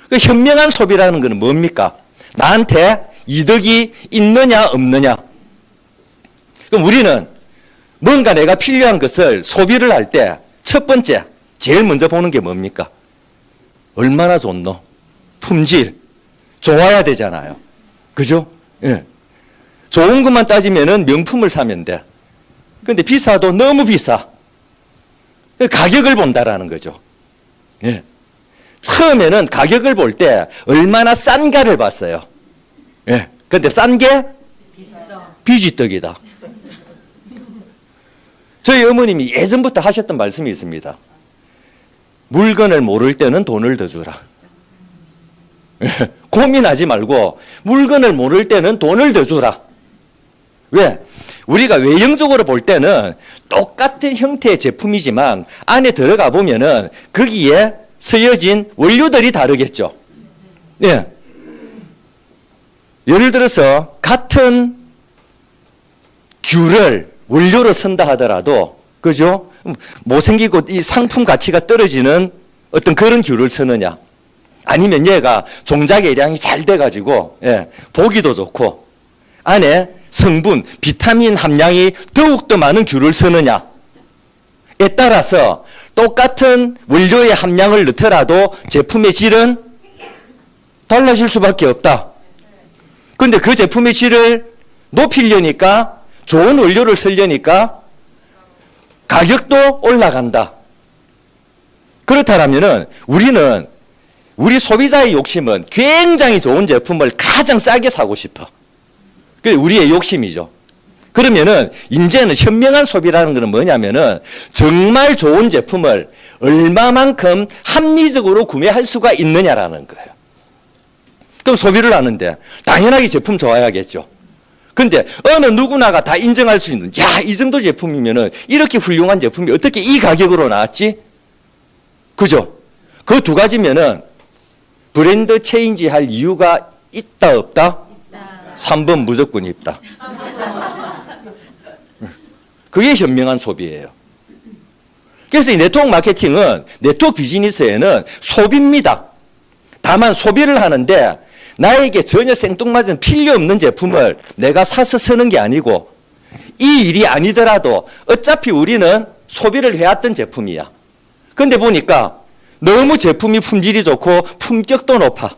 그 현명한 소비라는 것은 뭡니까? 나한테 이득이 있느냐 없느냐. 그럼 우리는 뭔가 내가 필요한 것을 소비를 할 때 첫 번째 제일 먼저 보는 게 뭡니까? 얼마나 좋노? 품질 좋아야 되잖아요. 그죠? 예. 좋은 것만 따지면은 명품을 사면 돼. 근데 비싸도 너무 비싸. 가격을 본다라는 거죠. 예. 처음에는 가격을 볼 때 얼마나 싼가를 봤어요. 예. 근데 싼 게 비지떡이다. 저희 어머님이 예전부터 하셨던 말씀이 있습니다. 물건을 모를 때는 돈을 더 주라. 예. 고민하지 말고 물건을 모를 때는 돈을 더 주라. 왜? 우리가 외형적으로 볼 때는 똑같은 형태의 제품이지만 안에 들어가 보면은 거기에 쓰여진 원료들이 다르겠죠. 예. 예를 들어서 같은 귤을 원료로 쓴다 하더라도, 그죠? 못생기고 이 상품 가치가 떨어지는 어떤 그런 귤을 쓰느냐. 아니면 얘가 종자계량이 잘 돼가지고, 예, 보기도 좋고, 안에 성분, 비타민 함량이 더욱더 많은 귤을 쓰느냐에 따라서 똑같은 원료의 함량을 넣더라도 제품의 질은 달라질 수밖에 없다. 그런데 그 제품의 질을 높이려니까 좋은 원료를 쓰려니까 가격도 올라간다. 그렇다면은 우리는 우리 소비자의 욕심은 굉장히 좋은 제품을 가장 싸게 사고 싶어. 그게 우리의 욕심이죠. 그러면은 이제는 현명한 소비라는 것은 뭐냐면은 정말 좋은 제품을 얼마만큼 합리적으로 구매할 수가 있느냐라는 거예요. 그럼 소비를 하는데 당연하게 제품 좋아야겠죠. 근데 어느 누구나가 다 인정할 수 있는, 야, 이 정도 제품이면은 이렇게 훌륭한 제품이 어떻게 이 가격으로 나왔지? 그죠? 그 두 가지면은 브랜드 체인지 할 이유가 있다 없다? 3번 무조건 있다. 그게 현명한 소비예요. 그래서 이 네트워크 마케팅은, 네트워크 비즈니스에는 소비입니다. 다만 소비를 하는데 나에게 전혀 생뚱맞은 필요 없는 제품을 내가 사서 쓰는 게 아니고, 이 일이 아니더라도 어차피 우리는 소비를 해왔던 제품이야. 그런데 보니까 너무 제품이 품질이 좋고 품격도 높아.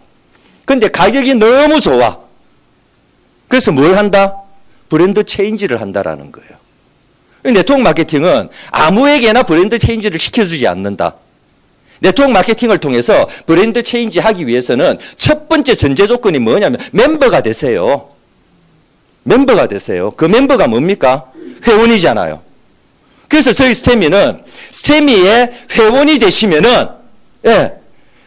근데 가격이 너무 좋아. 그래서 뭘 한다? 브랜드 체인지를 한다라는 거예요. 네트워크 마케팅은 아무에게나 브랜드 체인지를 시켜주지 않는다. 네트워크 마케팅을 통해서 브랜드 체인지 하기 위해서는 첫 번째 전제 조건이 뭐냐면 멤버가 되세요. 멤버가 되세요. 그 멤버가 뭡니까? 회원이잖아요. 그래서 저희 스테미의 회원이 되시면은, 예,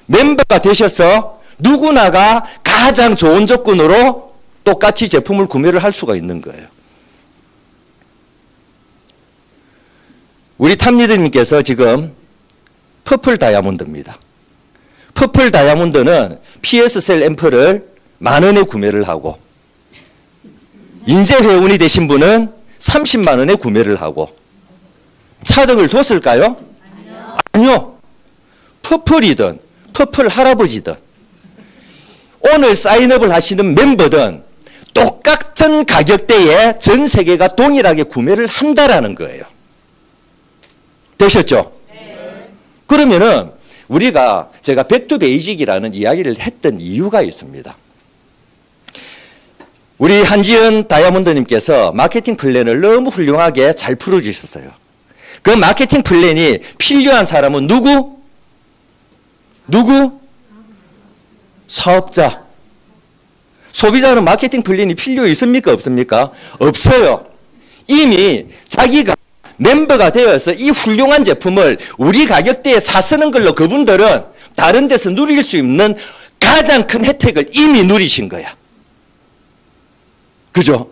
멤버가 되셔서 누구나가 가장 좋은 조건으로 똑같이 제품을 구매를 할 수가 있는 거예요. 우리 탑리더님께서 지금 퍼플 다이아몬드입니다. 퍼플 다이아몬드는 PS셀 앰플을 10,000원에 구매를 하고 인재 회원이 되신 분은 30만 원에 구매를 하고 차등을 뒀을까요? 아니요. 퍼플이든 퍼플 할아버지든 오늘 사인업을 하시는 멤버든 똑같은 가격대에 전 세계가 동일하게 구매를 한다라는 거예요. 되셨죠? 네. 그러면은 우리가 제가 백투베이직이라는 이야기를 했던 이유가 있습니다. 우리 한지연 다이아몬드님께서 마케팅 플랜을 너무 훌륭하게 잘 풀어주셨어요. 그 마케팅 플랜이 필요한 사람은 누구? 사업자. 소비자는 마케팅 플랜이 필요 있습니까? 없습니까? 없어요. 이미 자기가 멤버가 되어서 이 훌륭한 제품을 우리 가격대에 사쓰는 걸로 그분들은 다른 데서 누릴 수 있는 가장 큰 혜택을 이미 누리신 거야. 그죠?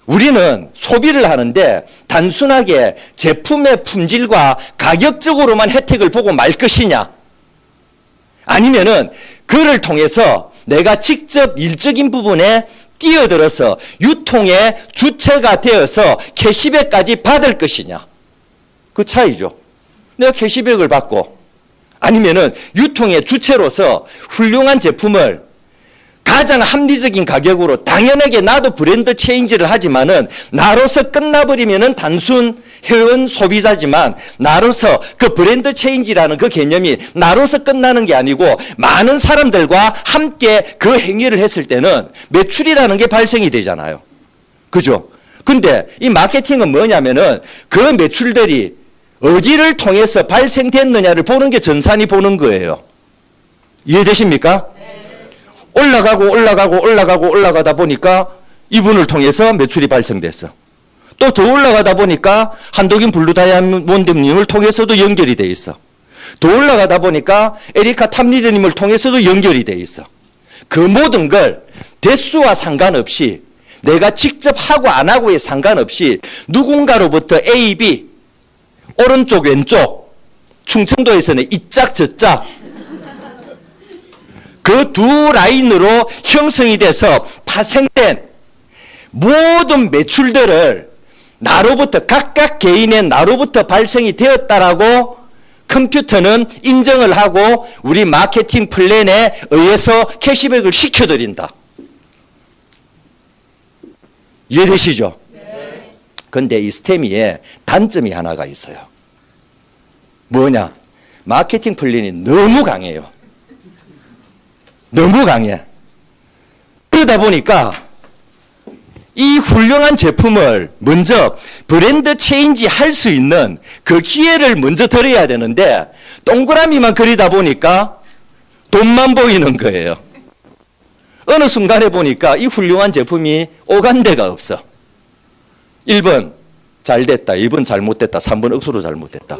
우리는 소비를 하는데 단순하게 제품의 품질과 가격적으로만 혜택을 보고 말 것이냐? 아니면은 그를 통해서 내가 직접 일적인 부분에 뛰어들어서 유통의 주체가 되어서 캐시백까지 받을 것이냐? 그 차이죠. 내가 캐시백을 받고 아니면은 유통의 주체로서 훌륭한 제품을 가장 합리적인 가격으로 당연하게 나도 브랜드 체인지를 하지만은 나로서 끝나버리면은 단순 회원 소비자지만 나로서 그 브랜드 체인지라는 그 개념이 나로서 끝나는 게 아니고 많은 사람들과 함께 그 행위를 했을 때는 매출이라는 게 발생이 되잖아요. 그죠? 근데 이 마케팅은 뭐냐면은 그 매출들이 어디를 통해서 발생됐느냐를 보는 게 전산이 보는 거예요. 이해되십니까? 올라가다 보니까 이분을 통해서 매출이 발생됐어. 또 더 올라가다 보니까 한독인 블루 다이아몬드님을 통해서도 연결이 돼 있어. 더 올라가다 보니까 에리카 탑리드님을 통해서도 연결이 돼 있어. 그 모든 걸 대수와 상관없이 내가 직접 하고 안 하고에 상관없이 누군가로부터 A, B, 오른쪽, 왼쪽, 충청도에서는 이짝 저짝 그 두 라인으로 형성이 돼서 파생된 모든 매출들을 나로부터 각각 개인의 나로부터 발생이 되었다라고 컴퓨터는 인정을 하고 우리 마케팅 플랜에 의해서 캐시백을 시켜드린다. 이해되시죠? 네. 그런데 이 스테미에 단점이 하나가 있어요. 뭐냐? 마케팅 플랜이 너무 강해요. 너무 강해. 그러다 보니까 이 훌륭한 제품을 먼저 브랜드 체인지 할 수 있는 그 기회를 먼저 드려야 되는데 동그라미만 그리다 보니까 돈만 보이는 거예요. 어느 순간에 보니까 이 훌륭한 제품이 오간 데가 없어. 1번 잘 됐다, 2번 잘못됐다, 3번 억수로 잘못됐다.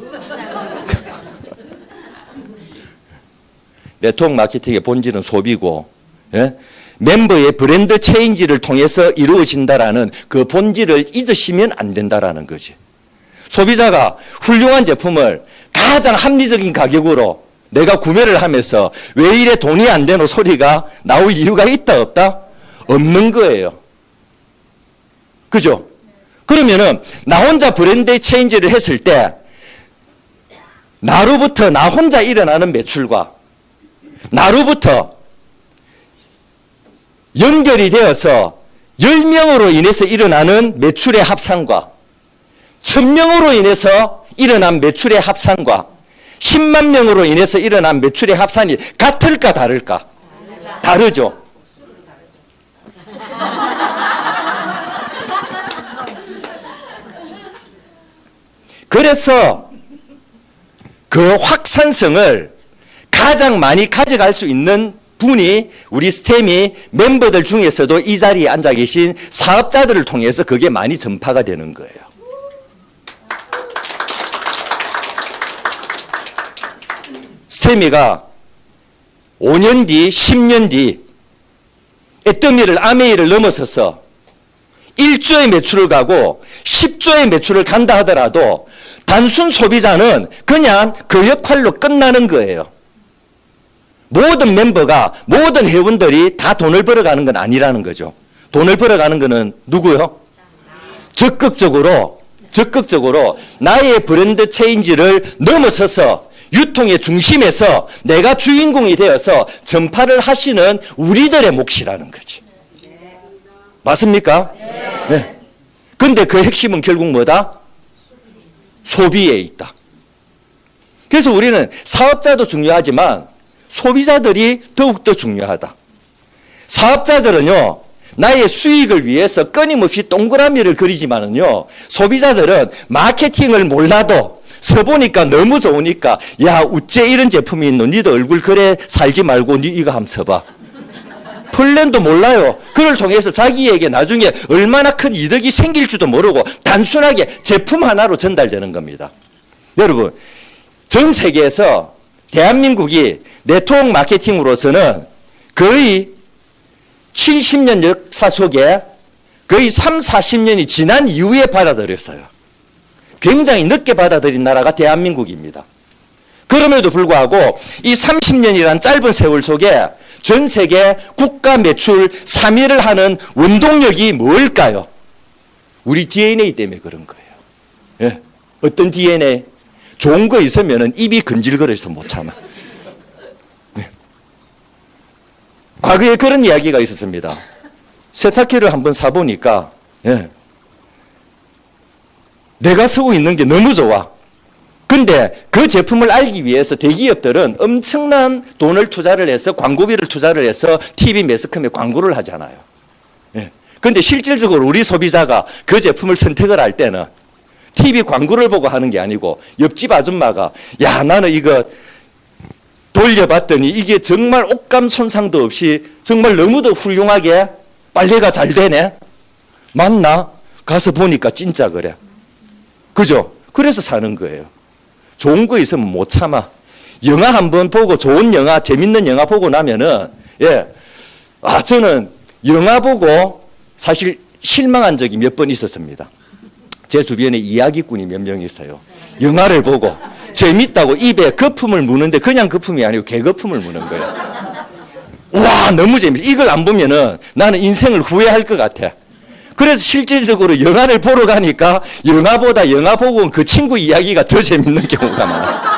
네트워크 마케팅의 본질은 소비고, 예? 멤버의 브랜드 체인지를 통해서 이루어진다라는 그 본질을 잊으시면 안 된다라는 거지. 소비자가 훌륭한 제품을 가장 합리적인 가격으로 내가 구매를 하면서 왜 이래 돈이 안 되노 소리가 나올 이유가 있다 없다? 없는 거예요. 그죠? 그러면은 나 혼자 브랜드 체인지를 했을 때 나로부터 나 혼자 일어나는 매출과 나로부터 연결이 되어서 10명으로 인해서 일어나는 매출의 합산과 1000명으로 인해서 일어난 매출의 합산과 10만 명으로 인해서 일어난 매출의 합산이 같을까 다를까? 다르죠. 그래서 그 확산성을 가장 많이 가져갈 수 있는 분이 우리 스테미 멤버들 중에서도 이 자리에 앉아 계신 사업자들을 통해서 그게 많이 전파가 되는 거예요. 스테미가 5년 뒤, 10년 뒤 애더미를 아메이를 넘어서서 1조의 매출을 가고 10조의 매출을 간다 하더라도 단순 소비자는 그냥 그 역할로 끝나는 거예요. 모든 멤버가, 모든 회원들이 다 돈을 벌어가는 건 아니라는 거죠. 돈을 벌어가는 거는 누구요? 적극적으로 나의 브랜드 체인지를 넘어서서 유통의 중심에서 내가 주인공이 되어서 전파를 하시는 우리들의 몫이라는 거지. 맞습니까? 네. 근데 그 핵심은 결국 뭐다? 소비에 있다. 그래서 우리는 사업자도 중요하지만 소비자들이 더욱더 중요하다. 사업자들은요, 나의 수익을 위해서 끊임없이 동그라미를 그리지만은요, 소비자들은 마케팅을 몰라도 써보니까 너무 좋으니까, 야, 어째 이런 제품이 있노? 니도 얼굴 그래 살지 말고 니 이거 한번 써봐. 플랜도 몰라요. 그걸 통해서 자기에게 나중에 얼마나 큰 이득이 생길지도 모르고 단순하게 제품 하나로 전달되는 겁니다. 여러분, 전 세계에서 대한민국이 네트워크 마케팅으로서는 거의 70년 역사 속에 거의 3, 40년이 지난 이후에 받아들였어요. 굉장히 늦게 받아들인 나라가 대한민국입니다. 그럼에도 불구하고 이 30년이란 짧은 세월 속에 전 세계 국가 매출 3위를 하는 원동력이 뭘까요? 우리 DNA 때문에 그런 거예요. 예. 어떤 DNA? 좋은 거 있으면 입이 근질거려서 못 참아. 예. 과거에 그런 이야기가 있었습니다. 세탁기를 한번 사보니까, 예. 내가 쓰고 있는 게 너무 좋아. 근데 그 제품을 알기 위해서 대기업들은 엄청난 돈을 투자를 해서 광고비를 투자를 해서 TV 매스컴에 광고를 하잖아요. 예. 근데 실질적으로 우리 소비자가 그 제품을 선택을 할 때는 TV 광고를 보고 하는 게 아니고 옆집 아줌마가 야, 나는 이거 돌려봤더니 이게 정말 옷감 손상도 없이 정말 너무도 훌륭하게 빨래가 잘 되네. 맞나? 가서 보니까 진짜 그래. 그죠? 그래서 사는 거예요. 좋은 거 있으면 못 참아. 영화 한번 보고 좋은 영화, 재밌는 영화 보고 나면은, 예. 아, 저는 영화 보고 사실 실망한 적이 몇 번 있었습니다. 제 주변에 이야기꾼이 몇 명 있어요. 영화를 보고 재밌다고 입에 거품을 무는데 그냥 거품이 아니고 개거품을 무는 거예요. 와, 너무 재밌어. 이걸 안 보면은 나는 인생을 후회할 것 같아. 그래서 실질적으로 영화를 보러 가니까 영화보다 영화 보고 온 그 친구 이야기가 더 재밌는 경우가 많아요.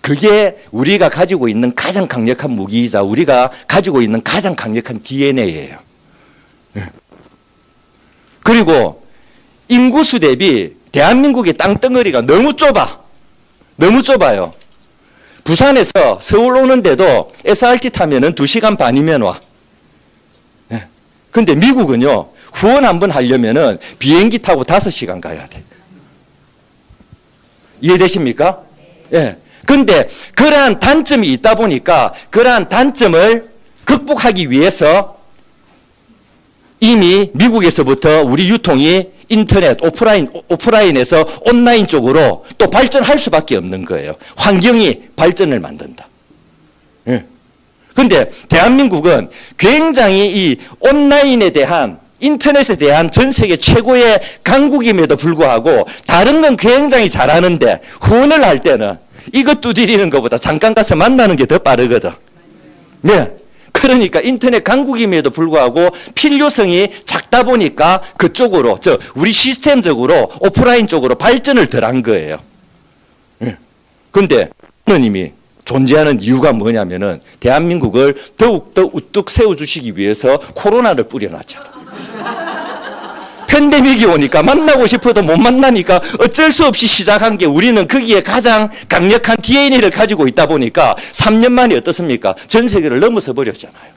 그게 우리가 가지고 있는 가장 강력한 무기이자 우리가 가지고 있는 가장 강력한 DNA예요. 그리고 인구수 대비 대한민국의 땅덩어리가 너무 좁아. 너무 좁아요. 부산에서 서울 오는데도 SRT 타면은 2시간 반이면 와. 근데 미국은요, 후원 한번 하려면은 비행기 타고 5시간 가야 돼. 이해되십니까? 예. 근데 그러한 단점이 있다 보니까 그러한 단점을 극복하기 위해서 이미 미국에서부터 우리 유통이 인터넷, 오프라인에서 온라인 쪽으로 또 발전할 수밖에 없는 거예요. 환경이 발전을 만든다. 예. 근데 대한민국은 굉장히 이 온라인에 대한 인터넷에 대한 전 세계 최고의 강국임에도 불구하고 다른 건 굉장히 잘하는데 후원을 할 때는 이것 두드리는 것보다 잠깐 가서 만나는 게 더 빠르거든. 네. 그러니까 인터넷 강국임에도 불구하고 필요성이 작다 보니까 그쪽으로 우리 시스템적으로 오프라인 쪽으로 발전을 덜 한 거예요. 그런데 하느님이 존재하는 이유가 뭐냐면은 대한민국을 더욱더 우뚝 세워주시기 위해서 코로나를 뿌려놨죠. 팬데믹이 오니까 만나고 싶어도 못 만나니까 어쩔 수 없이 시작한 게 우리는 거기에 가장 강력한 DNA를 가지고 있다 보니까 3년 만에 어떻습니까? 전 세계를 넘어서 버렸잖아요.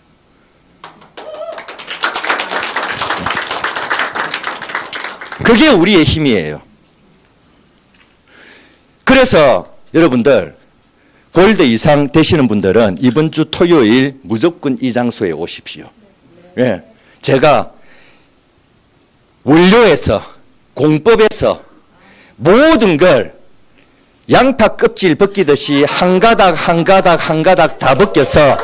그게 우리의 힘이에요. 그래서 여러분들 골드 이상 되시는 분들은 이번 주 토요일 무조건 이 장소에 오십시오. 예, 제가 원료에서 공법에서 모든 걸 양파 껍질 벗기듯이 한 가닥 한 가닥 한 가닥 다 벗겨서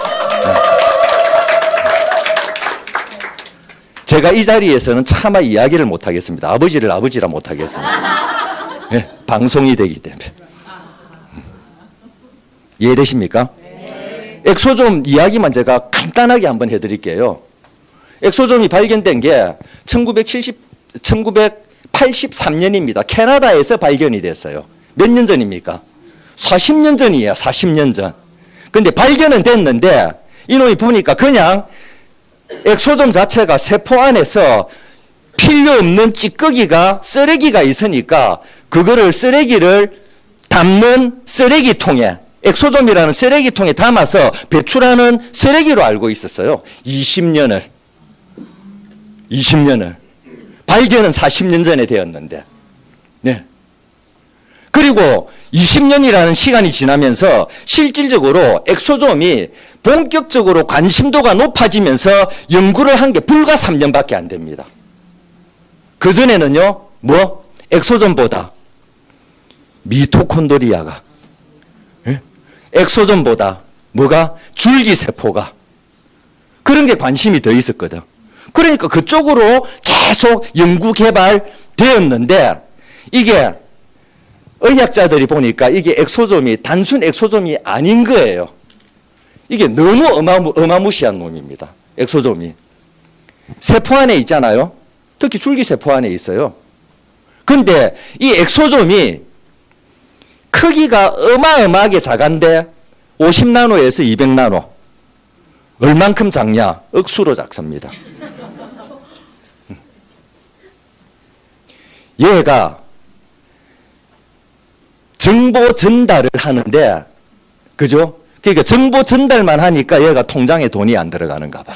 제가 이 자리에서는 차마 이야기를 못하겠습니다. 아버지를 아버지라 못하겠습니다. 예, 방송이 되기 때문에. 이해되십니까? 네. 엑소 좀 이야기만 제가 간단하게 한번 해드릴게요. 엑소좀이 발견된 게 1983년입니다. 캐나다에서 발견이 됐어요. 몇 년 전입니까? 40년 전이에요. 40년 전. 근데 발견은 됐는데 이놈이 보니까 그냥 엑소좀 자체가 세포 안에서 필요 없는 찌꺼기가 쓰레기가 있으니까 그거를 쓰레기를 담는 쓰레기통에 엑소좀이라는 쓰레기통에 담아서 배출하는 쓰레기로 알고 있었어요. 20년을. 발견은 40년 전에 되었는데. 네. 그리고 20년이라는 시간이 지나면서 실질적으로 엑소좀이 본격적으로 관심도가 높아지면서 연구를 한 게 불과 3년밖에 안 됩니다. 그전에는요, 엑소좀보다 미토콘드리아가, 엑소좀보다 줄기세포가, 그런 게 관심이 더 있었거든. 그러니까 그쪽으로 계속 연구 개발되었는데, 이게 의학자들이 보니까 이게 엑소좀이 단순 엑소좀이 아닌 거예요. 이게 너무 어마무시한 놈입니다. 엑소좀이. 세포 안에 있잖아요. 특히 줄기세포 안에 있어요. 근데 이 엑소좀이 크기가 어마어마하게 작은데 50나노에서 200나노. 얼만큼 작냐? 억수로 작습니다. 얘가 정보 전달을 하는데, 그죠? 그러니까 정보 전달만 하니까 얘가 통장에 돈이 안 들어가는가 봐.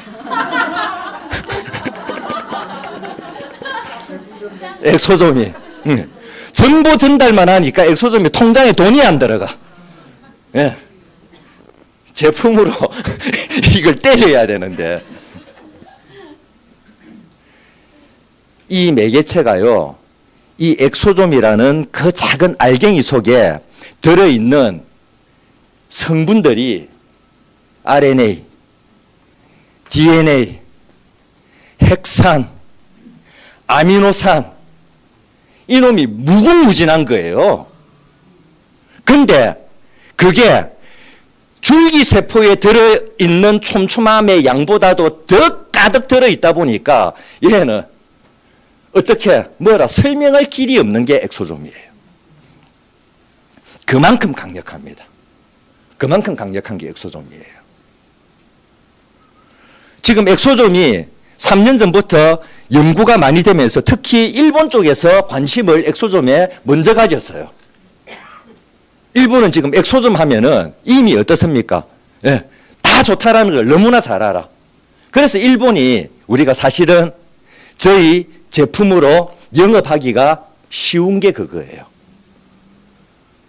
엑소좀이. 정보 전달만 하니까 엑소좀이 통장에 돈이 안 들어가. 예. 제품으로 이걸 때려야 되는데. 이 매개체가요, 이 엑소좀이라는 그 작은 알갱이 속에 들어있는 성분들이 RNA, DNA, 핵산, 아미노산, 이놈이 무궁무진한 거예요. 근데 그게 줄기세포에 들어있는 촘촘함의 양보다도 더 가득 들어있다 보니까 얘는 어떻게 설명할 길이 없는 게 엑소좀이에요. 그만큼 강력합니다. 그만큼 강력한 게 엑소좀이에요. 지금 엑소좀이 3년 전부터 연구가 많이 되면서 특히 일본 쪽에서 관심을 엑소좀에 먼저 가졌어요. 일본은 지금 엑소좀 하면은 이미 어떻습니까? 예, 다 좋다라는 걸 너무나 잘 알아. 그래서 일본이 우리가 사실은 저희 제품으로 영업하기가 쉬운 게 그거예요.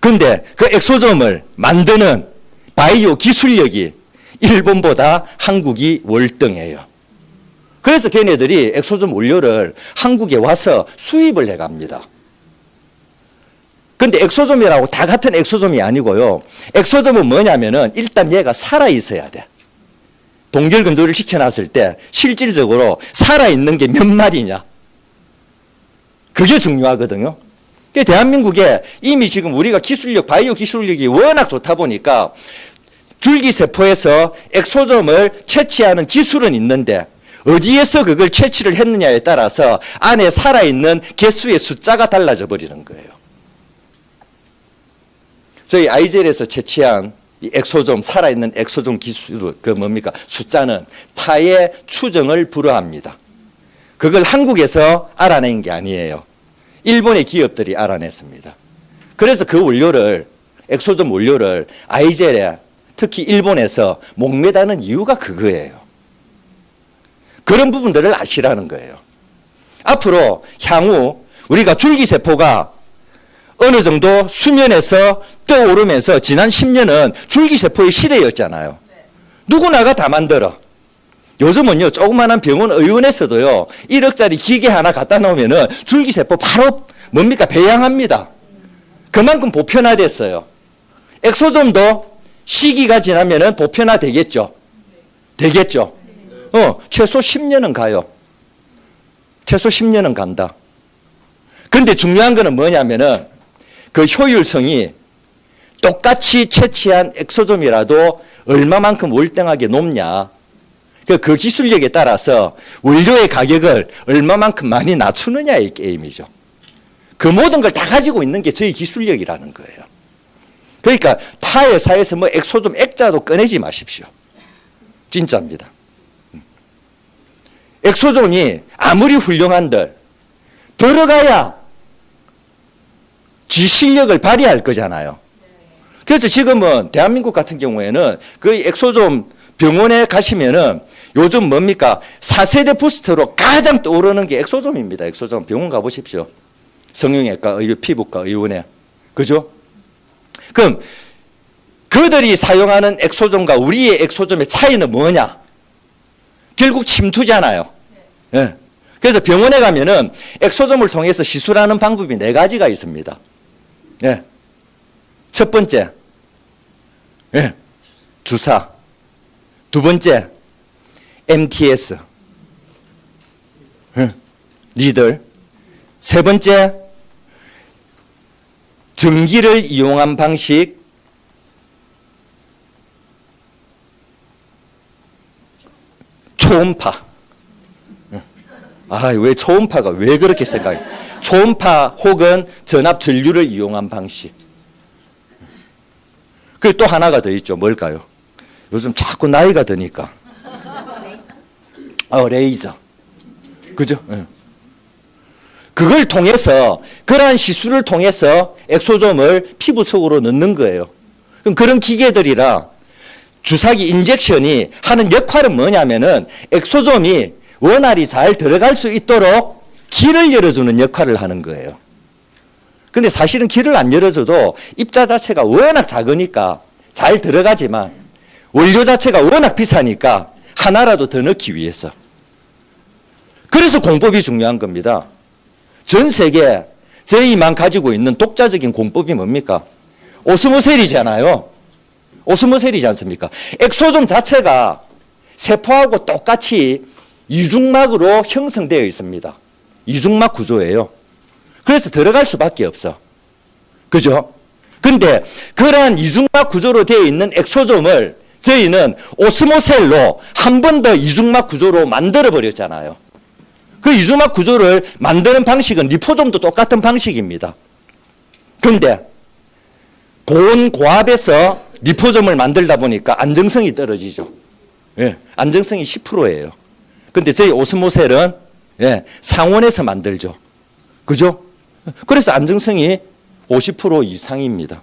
근데 그 엑소좀을 만드는 바이오 기술력이 일본보다 한국이 월등해요. 그래서 걔네들이 엑소좀 원료를 한국에 와서 수입을 해갑니다. 근데 엑소좀이라고 다 같은 엑소좀이 아니고요. 엑소좀은 뭐냐면은 일단 얘가 살아있어야 돼. 동결건조를 시켜놨을 때 실질적으로 살아있는 게 몇 마리냐. 그게 중요하거든요. 대한민국에 이미 지금 우리가 기술력, 바이오 기술력이 워낙 좋다 보니까 줄기세포에서 엑소좀을 채취하는 기술은 있는데 어디에서 그걸 채취를 했느냐에 따라서 안에 살아있는 개수의 숫자가 달라져 버리는 거예요. 저희 아이젤에서 채취한 이 엑소좀, 살아있는 엑소좀 기술, 숫자는 타의 추정을 불허합니다. 그걸 한국에서 알아낸 게 아니에요. 일본의 기업들이 알아냈습니다. 그래서 그 원료를, 엑소좀 원료를 아이젤에 특히 일본에서 목매다는 이유가 그거예요. 그런 부분들을 아시라는 거예요. 앞으로 향후 우리가 줄기세포가 어느 정도 수면에서 떠오르면서 지난 10년은 줄기세포의 시대였잖아요. 누구나가 다 만들어. 요즘은요, 조그마한 병원 의원에서도요, 1억짜리 기계 하나 갖다 놓으면은 줄기세포 바로 배양합니다. 그만큼 보편화됐어요. 엑소좀도 시기가 지나면은 보편화 되겠죠. 최소 10년은 가요. 최소 10년은 간다. 근데 중요한 거는 뭐냐면은 그 효율성이 똑같이 채취한 엑소좀이라도 얼마만큼 월등하게 높냐. 그 기술력에 따라서 원료의 가격을 얼마만큼 많이 낮추느냐의 게임이죠. 그 모든 걸 다 가지고 있는 게 저희 기술력이라는 거예요. 그러니까 타 회사에서 뭐 엑소좀 액자도 꺼내지 마십시오. 진짜입니다. 엑소존이 아무리 훌륭한들 들어가야 지 실력을 발휘할 거잖아요. 그래서 지금은 대한민국 같은 경우에는 거의 엑소존 병원에 가시면은 요즘 뭡니까? 4세대 부스터로 가장 떠오르는 게 엑소존입니다. 엑소존 병원 가보십시오. 성형외과, 피부과, 의원에. 그죠? 그럼 그들이 사용하는 엑소존과 우리의 엑소존의 차이는 뭐냐? 결국 침투잖아요. 예. 그래서 병원에 가면은 엑소존을 통해서 시술하는 방법이 4가지가 있습니다. 예. 첫 번째, 예. 주사. 두 번째, MTS. 예. 니들. 세 번째, 전기를 이용한 방식. 초음파. 아, 왜 초음파가 왜 그렇게 생각해? 초음파 혹은 전압 전류를 이용한 방식. 그리고 또 하나가 더 있죠. 뭘까요? 요즘 자꾸 나이가 드니까. 레이저. 그죠? 네. 그걸 통해서, 그러한 시술을 통해서 엑소점을 피부 속으로 넣는 거예요. 그럼 그런 기계들이랑 주사기 인젝션이 하는 역할은 뭐냐면은 엑소점이 원활히 잘 들어갈 수 있도록 길을 열어주는 역할을 하는 거예요. 근데 사실은 길을 안 열어줘도 입자 자체가 워낙 작으니까 잘 들어가지만 원료 자체가 워낙 비싸니까 하나라도 더 넣기 위해서. 그래서 공법이 중요한 겁니다. 전 세계 저희만 가지고 있는 독자적인 공법이 뭡니까? 오스모셀이잖아요. 오스모셀이지 않습니까? 엑소존 자체가 세포하고 똑같이 이중막으로 형성되어 있습니다. 이중막 구조예요. 그래서 들어갈 수밖에 없어. 그죠? 근데 그러한 이중막 구조로 되어 있는 엑소점을 저희는 오스모셀로 한 번 더 이중막 구조로 만들어 버렸잖아요. 그 이중막 구조를 만드는 방식은 리포좀도 똑같은 방식입니다. 그런데 고온 고압에서 리포점을 만들다 보니까 안정성이 떨어지죠. 예, 안정성이 10%예요. 근데 저희 오스모셀은 상온에서 만들죠. 그죠? 그래서 안정성이 50% 이상입니다.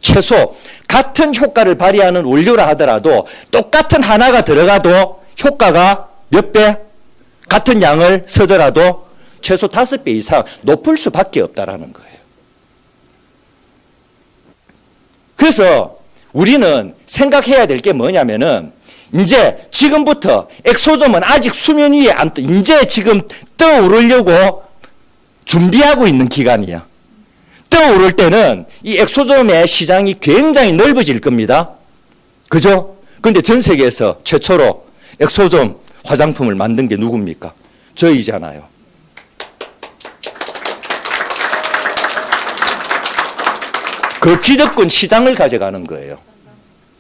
최소 같은 효과를 발휘하는 원료라 하더라도 똑같은 하나가 들어가도 효과가 몇 배? 같은 양을 쓰더라도 최소 5배 이상 높을 수밖에 없다라는 거예요. 그래서 우리는 생각해야 될 게 뭐냐면은 이제 지금부터 엑소점은 아직 수면 위에 이제 지금 떠오르려고 준비하고 있는 기간이야. 떠오를 때는 이 엑소점의 시장이 굉장히 넓어질 겁니다. 그죠? 근데 전 세계에서 최초로 엑소점 화장품을 만든 게 누굽니까? 저희잖아요. 그 기득권 시장을 가져가는 거예요.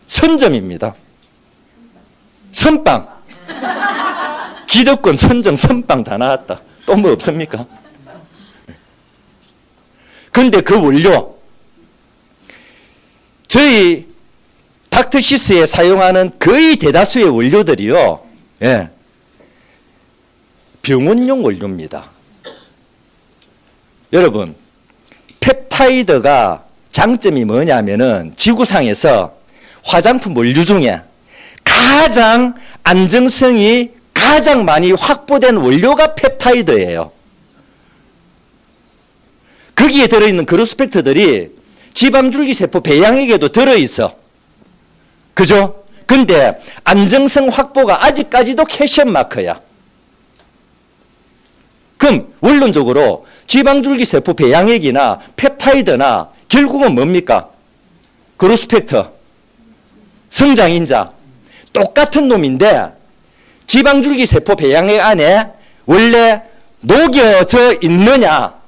선점입니다. 선빵. 기득권, 선점, 선빵 다 나왔다. 또 뭐 없습니까? 그런데 그 원료, 저희 닥터시스에 사용하는 거의 대다수의 원료들이요, 병원용 원료입니다. 여러분, 펩타이드가 장점이 뭐냐면은 지구상에서 화장품 원료 중에 가장 안정성이 가장 많이 확보된 원료가 펩타이드예요. 거기에 들어있는 그로스펙터들이 지방줄기세포 배양액에도 들어있어. 그죠? 근데 안정성 확보가 아직까지도 퀘션 마크야. 그럼 원론적으로 지방줄기세포 배양액이나 펩타이드나 결국은 뭡니까? 그로스펙터, 성장인자, 똑같은 놈인데 지방줄기세포 배양액 안에 원래 녹여져 있느냐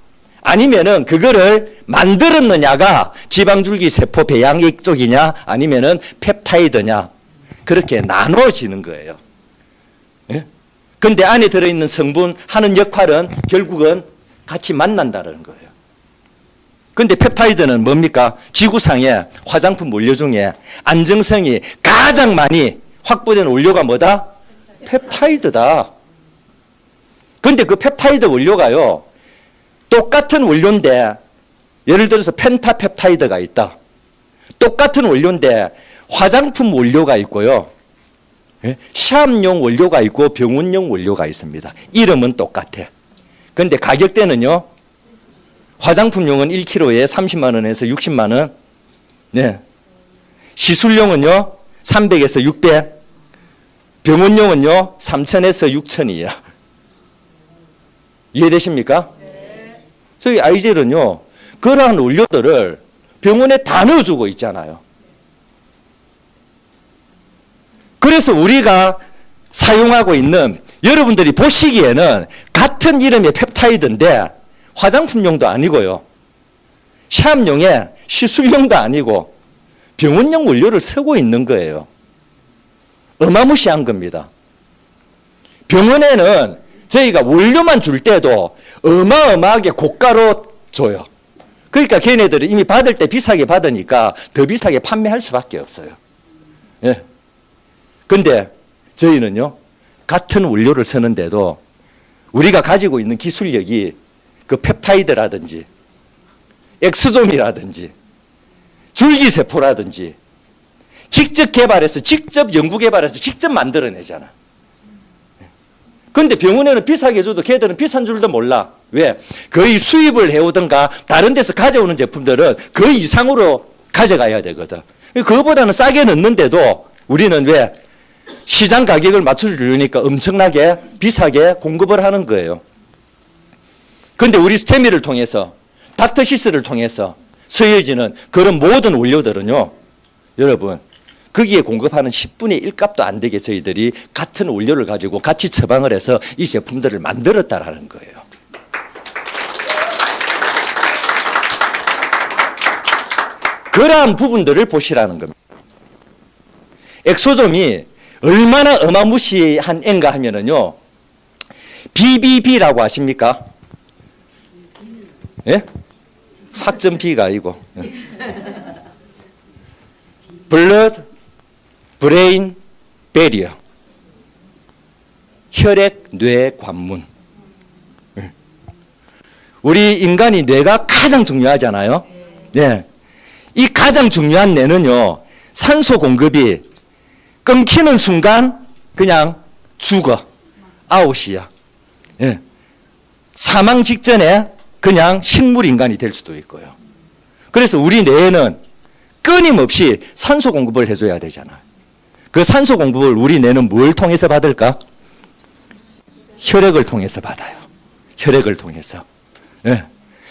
아니면은 그거를 만들었느냐가 지방줄기세포 배양액 쪽이냐 아니면은 펩타이드냐 그렇게 나눠지는 거예요. 예? 근데 안에 들어있는 성분 하는 역할은 결국은 같이 만난다는 거예요. 근데 펩타이드는 뭡니까? 지구상의 화장품 원료 중에 안정성이 가장 많이 확보된 원료가 뭐다? 펩타이드다. 근데 그 펩타이드 원료가요, 똑같은 원료인데, 예를 들어서 펜타펩타이드가 있다. 똑같은 원료인데 화장품 원료가 있고요, 예? 시험용 원료가 있고 병원용 원료가 있습니다. 이름은 똑같아. 근데 가격대는요, 화장품용은 1kg에 30만 원에서 60만 원. 네. 시술용은요, 300에서 600. 병원용은요, 3,000에서 6,000이에요. 이해되십니까? 네. 저희 아이젤은요, 그러한 원료들을 병원에 다 넣어주고 있잖아요. 그래서 우리가 사용하고 있는, 여러분들이 보시기에는 같은 이름의 펩타이드인데 화장품용도 아니고요, 시험용에 시술용도 아니고 병원용 원료를 쓰고 있는 거예요. 어마무시한 겁니다. 병원에는 저희가 원료만 줄 때도 어마어마하게 고가로 줘요. 그러니까 걔네들은 이미 받을 때 비싸게 받으니까 더 비싸게 판매할 수밖에 없어요. 예. 근데 저희는요, 같은 원료를 쓰는데도 우리가 가지고 있는 기술력이 그 펩타이드라든지 엑스좀이라든지 줄기세포라든지 직접 개발해서, 직접 연구 개발해서 직접 만들어내잖아. 근데 병원에는 비싸게 줘도 걔들은 비싼 줄도 몰라. 왜? 거의 수입을 해오든가 다른 데서 가져오는 제품들은 그 이상으로 가져가야 되거든. 그거보다는 싸게 넣는데도 우리는 왜? 시장 가격을 맞춰주려니까 엄청나게 비싸게 공급을 하는 거예요. 근데 우리 스테미를 통해서, 닥터시스를 통해서 쓰여지는 그런 모든 원료들은요, 여러분, 거기에 공급하는 10분의 1 값도 안 되게 저희들이 같은 원료를 가지고 같이 처방을 해서 이 제품들을 만들었다라는 거예요. 그러한 부분들을 보시라는 겁니다. 엑소좀이 얼마나 어마무시한 앤가 하면은요, BBB라고 아십니까? 예? 학점 B가 아니고. 블러드 브레인 베리어, 혈액 뇌 관문. 우리 인간이 뇌가 가장 중요하잖아요. 네. 이 가장 중요한 뇌는요, 산소 공급이 끊기는 순간 그냥 죽어. 아웃이야. 네. 사망 직전에 그냥 식물 인간이 될 수도 있고요. 그래서 우리 뇌에는 끊임없이 산소 공급을 해줘야 되잖아요. 그 산소 공급을 우리 뇌는 뭘 통해서 받을까? 혈액을 통해서 받아요. 혈액을 통해서. 네.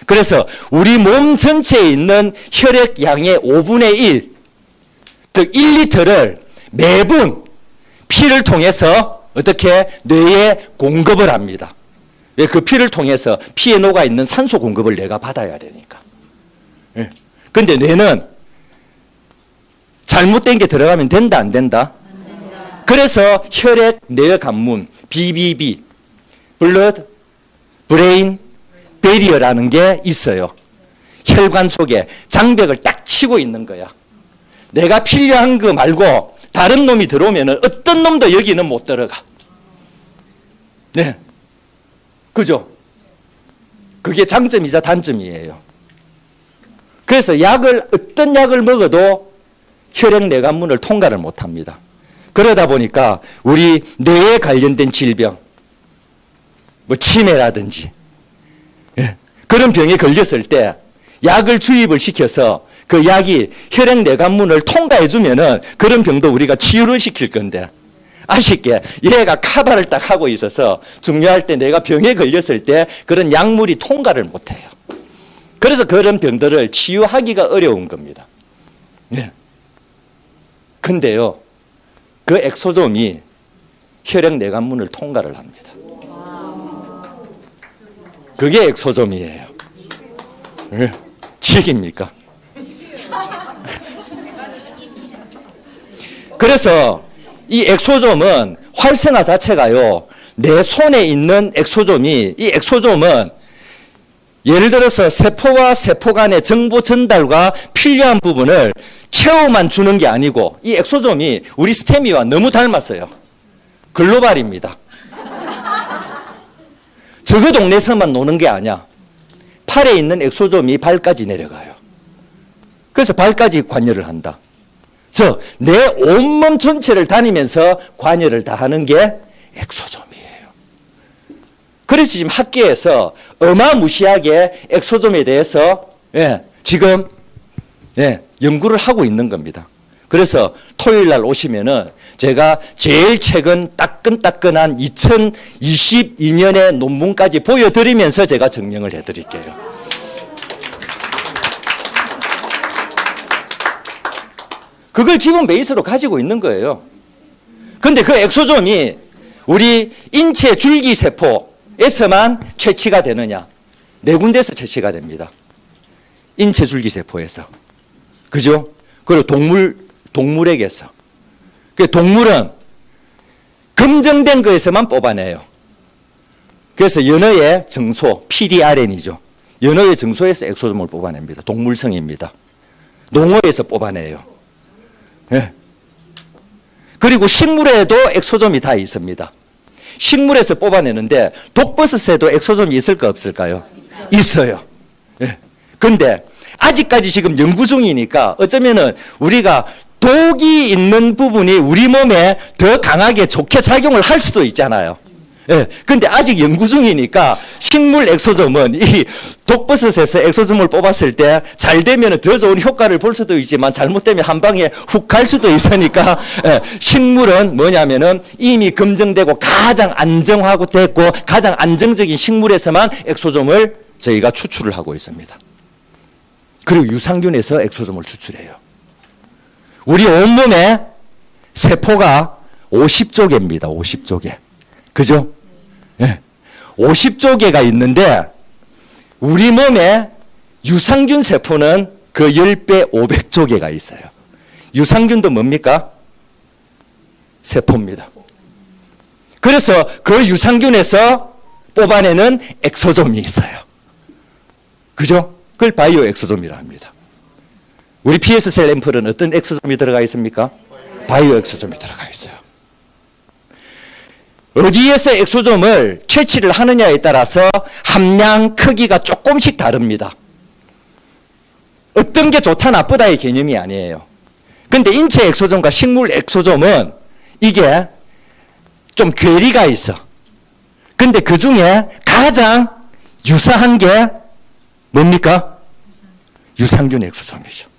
그래서 우리 몸 전체에 있는 혈액 양의 5분의 1, 즉 1리터를 매분 피를 통해서 어떻게 뇌에 공급을 합니다. 왜? 그 피를 통해서 피에 녹아있는 산소 공급을 뇌가 받아야 되니까. 그런데 뇌는 잘못된 게 들어가면 된다, 안 된다? 안 된다. 그래서 혈액 뇌 관문, BBB, 블러드 브레인 베리어라는 게 있어요. 혈관 속에 장벽을 딱 치고 있는 거야. 내가 필요한 거 말고 다른 놈이 들어오면 어떤 놈도 여기는 못 들어가. 네. 그죠? 그게 장점이자 단점이에요. 그래서 어떤 약을 먹어도 혈액 뇌관문을 통과를 못합니다. 그러다 보니까 우리 뇌에 관련된 질병, 뭐 치매라든지, 예, 그런 병에 걸렸을 때 약을 주입을 시켜서 그 약이 혈액 뇌관문을 통과해 주면은 그런 병도 우리가 치유를 시킬 건데, 아쉽게 얘가 카바를 딱 하고 있어서 중요할 때 내가 병에 걸렸을 때 그런 약물이 통과를 못해요. 그래서 그런 병들을 치유하기가 어려운 겁니다. 네. 근데요, 그 엑소좀이 혈액 뇌관문을 통과를 합니다. 그게 엑소좀이에요. 네. 치기입니까? 그래서 이 엑소좀은 활성화 자체가요, 내 손에 있는 엑소좀이, 이 엑소좀은 예를 들어서 세포와 세포 간의 정보 전달과 필요한 부분을 채워만 주는 게 아니고, 이 엑소좀이 우리 스테미와 너무 닮았어요. 글로벌입니다. 저그 동네에서만 노는 게 아니야. 팔에 있는 엑소좀이 발까지 내려가요. 그래서 발까지 관여를 한다. 즉, 내 온몸 전체를 다니면서 관여를 다 하는 게 엑소좀이에요. 그래서 지금 학계에서 어마무시하게 엑소좀에 대해서 지금 연구를 하고 있는 겁니다. 그래서 토요일 날 오시면은 제가 제일 최근 따끈따끈한 2022년의 논문까지 보여드리면서 제가 증명을 해드릴게요. 그걸 기본 베이스로 가지고 있는 거예요. 근데 그 엑소좀이 우리 인체 줄기세포에서만 채취가 되느냐? 네 군데에서 채취가 됩니다. 인체 줄기세포에서. 그죠? 그리고 동물에게서. 그 동물은 검증된 거에서만 뽑아내요. 그래서 연어의 정소, PDRN이죠. 연어의 정소에서 엑소좀을 뽑아냅니다. 동물성입니다. 농어에서 뽑아내요. 네. 그리고 식물에도 엑소좀이 다 있습니다. 식물에서 뽑아내는데 독버섯에도 엑소좀이 있을까 없을까요? 있어요. 네. 근데 아직까지 지금 연구 중이니까 어쩌면은 우리가 독이 있는 부분이 우리 몸에 더 강하게 좋게 작용을 할 수도 있잖아요. 예. 근데 아직 연구 중이니까 식물 엑소좀은 이 독버섯에서 엑소좀을 뽑았을 때 잘 되면 더 좋은 효과를 볼 수도 있지만 잘못되면 한 방에 훅 갈 수도 있으니까 식물은 뭐냐면은 이미 검증되고 가장 안정하고 됐고 가장 안정적인 식물에서만 엑소좀을 저희가 추출을 하고 있습니다. 그리고 유산균에서 엑소좀을 추출해요. 우리 온몸에 세포가 50조 개입니다. 50조 개. 그죠? 네. 50조 개가 있는데 우리 몸에 유산균 세포는 그 10배 500조 개가 있어요. 유산균도 뭡니까? 세포입니다. 그래서 그 유산균에서 뽑아내는 엑소좀이 있어요. 그죠? 그걸 바이오 엑소좀이라 합니다. 우리 PS셀 앰플은 어떤 엑소좀이 들어가 있습니까? 바이오 엑소좀이 들어가 있어요. 어디에서 엑소좀을 채취를 하느냐에 따라서 함량, 크기가 조금씩 다릅니다. 어떤 게 좋다 나쁘다의 개념이 아니에요. 근데 인체 엑소좀과 식물 엑소좀은 이게 좀 괴리가 있어. 근데 그 중에 가장 유사한 게 뭡니까? 유산균 엑소좀이죠.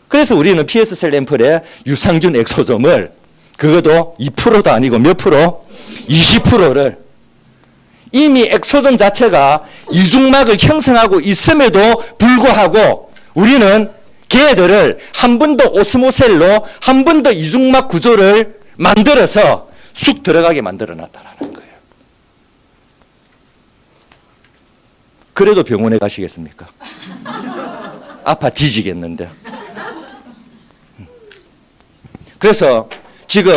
그래서 우리는 PS셀 앰플에 유산균 엑소좀을 그것도 2%도 아니고 몇 프로? 20%를 이미 엑소좀 자체가 이중막을 형성하고 있음에도 불구하고 우리는 걔들을 한 번 더 오스모셀로 한 번 더 이중막 구조를 만들어서 쑥 들어가게 만들어 놨다라는 거예요. 그래도 병원에 가시겠습니까? 아파 뒤지겠는데. 그래서 지금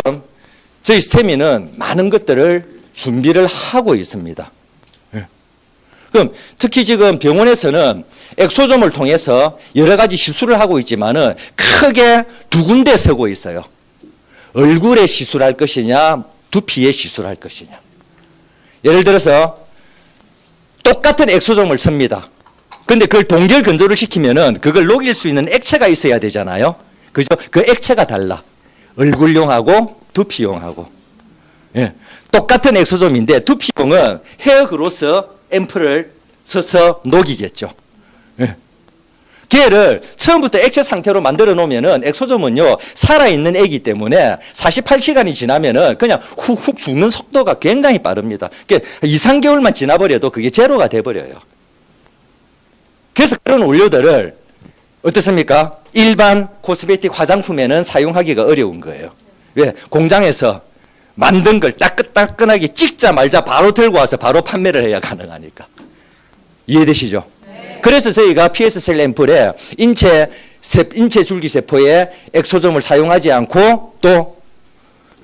저희 스테미는 많은 것들을 준비를 하고 있습니다. 그럼 특히 지금 병원에서는 엑소좀을 통해서 여러 가지 시술을 하고 있지만은 크게 두 군데 서고 있어요. 얼굴에 시술할 것이냐, 두피에 시술할 것이냐. 예를 들어서 똑같은 엑소좀을 씁니다. 근데 그걸 동결 건조를 시키면은 그걸 녹일 수 있는 액체가 있어야 되잖아요. 그죠? 그 액체가 달라. 얼굴용하고 두피용하고. 예. 똑같은 엑소좀인데 두피용은 헤어 그로스 앰플을 써서 녹이겠죠. 예. 걔를 처음부터 액체 상태로 만들어 놓으면은 엑소좀은요, 살아있는 애기 때문에 48시간이 지나면은 그냥 훅훅 죽는 속도가 굉장히 빠릅니다. 2, 3개월만 지나버려도 그게 제로가 돼버려요. 그래서 그런 원료들을 어떻습니까? 일반 코스메틱 화장품에는 사용하기가 어려운 거예요. 왜? 공장에서 만든 걸 따끈따끈하게 찍자 말자 바로 들고 와서 바로 판매를 해야 가능하니까. 이해되시죠? 네. 그래서 저희가 PS셀 앰플에 인체 줄기세포에 엑소좀을 사용하지 않고 또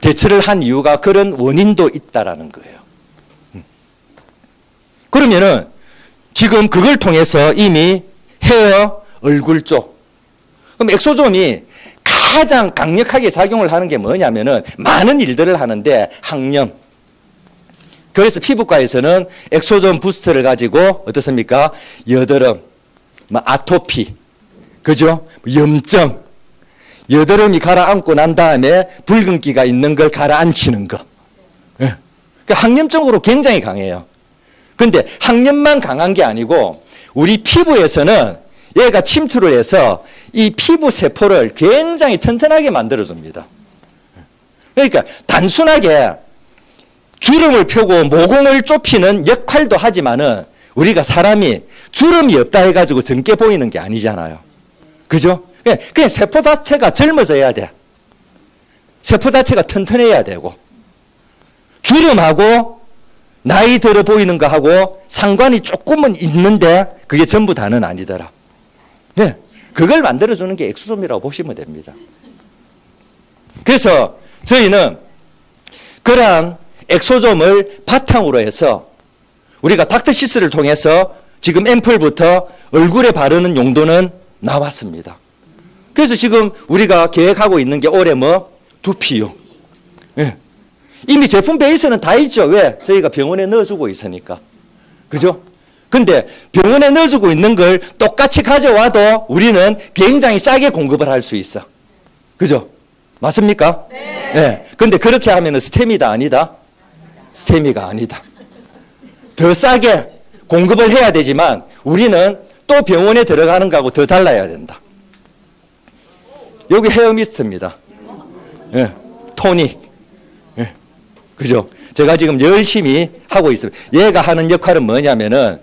대처를 한 이유가 그런 원인도 있다라는 거예요. 그러면은 지금 그걸 통해서 이미 헤어, 얼굴 쪽. 그럼 엑소존이 가장 강력하게 작용을 하는 게 뭐냐면은 많은 일들을 하는데 항염. 그래서 피부과에서는 엑소존 부스트를 가지고 어떻습니까? 여드름, 아토피, 그죠? 염증. 여드름이 가라앉고 난 다음에 붉은기가 있는 걸 가라앉히는 거. 예. 그러니까 항염적으로 굉장히 강해요. 근데 항염만 강한 게 아니고 우리 피부에서는 얘가 침투를 해서 이 피부 세포를 굉장히 튼튼하게 만들어줍니다. 그러니까 단순하게 주름을 펴고 모공을 좁히는 역할도 하지만은 우리가 사람이 주름이 없다 해가지고 젊게 보이는 게 아니잖아요. 그죠? 그냥 세포 자체가 젊어져야 돼. 세포 자체가 튼튼해야 되고 주름하고 나이 들어 보이는 거하고 상관이 조금은 있는데 그게 전부 다는 아니더라. 네, 그걸 만들어주는 게 엑소솜이라고 보시면 됩니다. 그래서 저희는 그러한 엑소솜을 바탕으로 해서 우리가 닥터시스를 통해서 지금 앰플부터 얼굴에 바르는 용도는 나왔습니다. 그래서 지금 우리가 계획하고 있는 게 올해 두피요. 네. 이미 제품 베이스는 다 있죠. 왜? 저희가 병원에 넣어주고 있으니까. 그죠? 근데 병원에 넣어주고 있는 걸 똑같이 가져와도 우리는 굉장히 싸게 공급을 할 수 있어. 그죠? 맞습니까? 네. 네. 근데 그렇게 하면 스테미다 아니다? 스테미가 아니다. 더 싸게 공급을 해야 되지만 우리는 또 병원에 들어가는 거하고 더 달라야 된다. 여기 헤어 미스트입니다. 네. 토닉. 네. 그죠? 제가 지금 열심히 하고 있습니다. 얘가 하는 역할은 뭐냐면은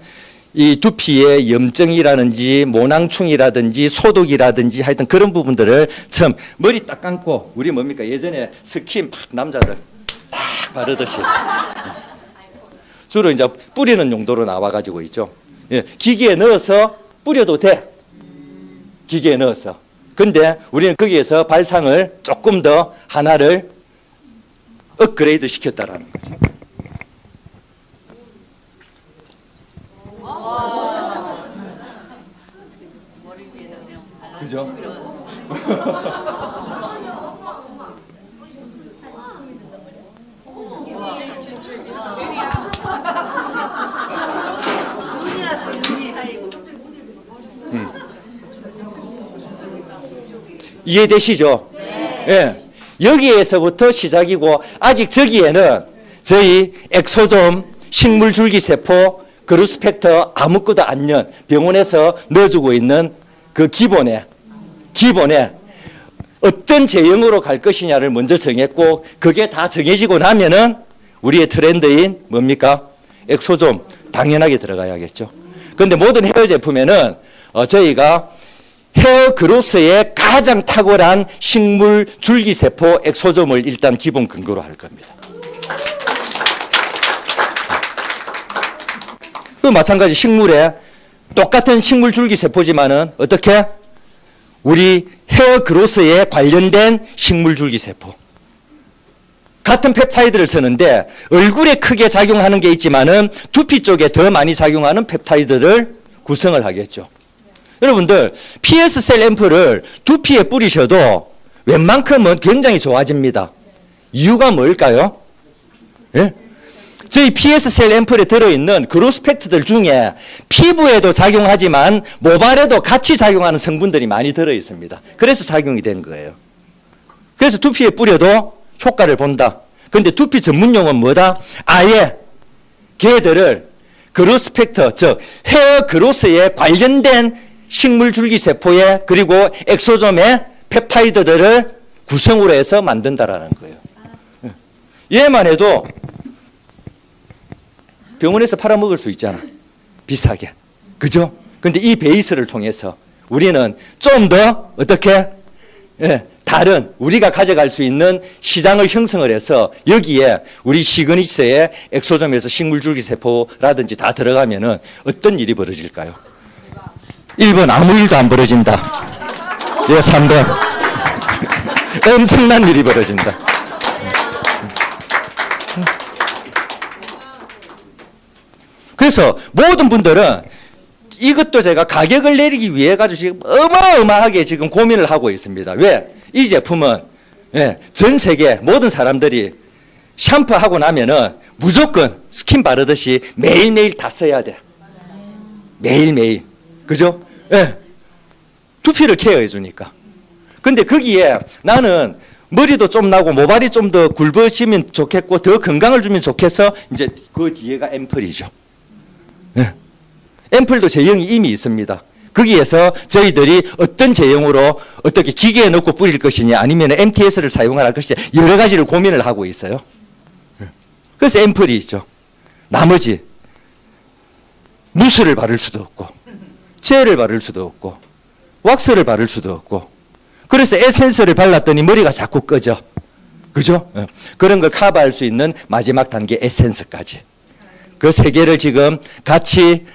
이 두피의 염증이라든지 모낭충이라든지 소독이라든지 하여튼 그런 부분들을 처음 머리 딱 감고 우리 뭡니까 예전에 스킨 팍 남자들 딱 바르듯이 주로 이제 뿌리는 용도로 나와가지고 있죠. 예, 기계에 넣어서 뿌려도 돼. 기계에 넣어서. 근데 우리는 거기에서 발상을 조금 더 하나를 업그레이드 시켰다라는 거죠. 그죠? 이해되시죠? 네. 예. 여기에서부터 시작이고 아직 저기에는 저희 엑소솜, 식물줄기세포, 그루스팩터 아무것도 안 연 병원에서 넣어주고 있는 그 기본에 어떤 제형으로 갈 것이냐를 먼저 정했고 그게 다 정해지고 나면은 우리의 트렌드인 뭡니까? 엑소솜 당연하게 들어가야겠죠. 그런데 모든 헤어 제품에는 저희가 헤어 그로스의 가장 탁월한 식물 줄기세포 엑소솜을 일단 기본 근거로 할 겁니다. 그 마찬가지 식물에 똑같은 식물 줄기세포지만은 어떻게? 우리 헤어 그로스에 관련된 식물 줄기세포. 같은 펩타이드를 쓰는데 얼굴에 크게 작용하는 게 있지만은 두피 쪽에 더 많이 작용하는 펩타이드를 구성을 하겠죠. 여러분들 PS셀 앰플을 두피에 뿌리셔도 웬만큼은 굉장히 좋아집니다. 이유가 뭘까요? 예? 저희 PS셀 앰플에 들어있는 그로스펙트들 중에 피부에도 작용하지만 모발에도 같이 작용하는 성분들이 많이 들어있습니다. 그래서 작용이 된 거예요. 그래서 두피에 뿌려도 효과를 본다. 그런데 두피 전문용어는 뭐다? 아예 걔들을 그로스펙터, 즉 헤어 그로스에 관련된 식물 줄기세포에 그리고 엑소솜의 펩타이드들을 구성으로 해서 만든다라는 거예요. 얘만 해도 병원에서 팔아먹을 수 있잖아. 비싸게. 그죠? 근데 이 베이스를 통해서 우리는 좀 더 어떻게? 다른 우리가 가져갈 수 있는 시장을 형성을 해서 여기에 우리 시그니처의 엑소솜에서 식물줄기세포라든지 다 들어가면은 어떤 일이 벌어질까요? 1번 아무 일도 안 벌어진다. 3번 엄청난 일이 벌어진다. 그래서 모든 분들은 이것도 제가 가격을 내리기 위해 가지고 지금 어마어마하게 지금 고민을 하고 있습니다. 왜? 이 제품은 전 세계 모든 사람들이 샴푸하고 나면은 무조건 스킨 바르듯이 매일매일 다 써야 돼. 매일매일. 그죠? 두피를 케어해 주니까. 근데 거기에 나는 머리도 좀 나고 모발이 좀 더 굵어지면 좋겠고 더 건강을 주면 좋겠어. 이제 그 뒤에가 앰플이죠. 앰플도 제형이 이미 있습니다. 거기에서 저희들이 어떤 제형으로 어떻게 기계에 넣고 뿌릴 것이냐 아니면 MTS를 사용할 것이냐 여러 가지를 고민을 하고 있어요. 그래서 앰플이 있죠. 나머지 무스를 바를 수도 없고 젤을 바를 수도 없고 왁스를 바를 수도 없고 그래서 에센스를 발랐더니 머리가 자꾸 꺼져. 그죠? 그런 걸 커버할 수 있는 마지막 단계 에센스까지. 그 세 개를 지금 같이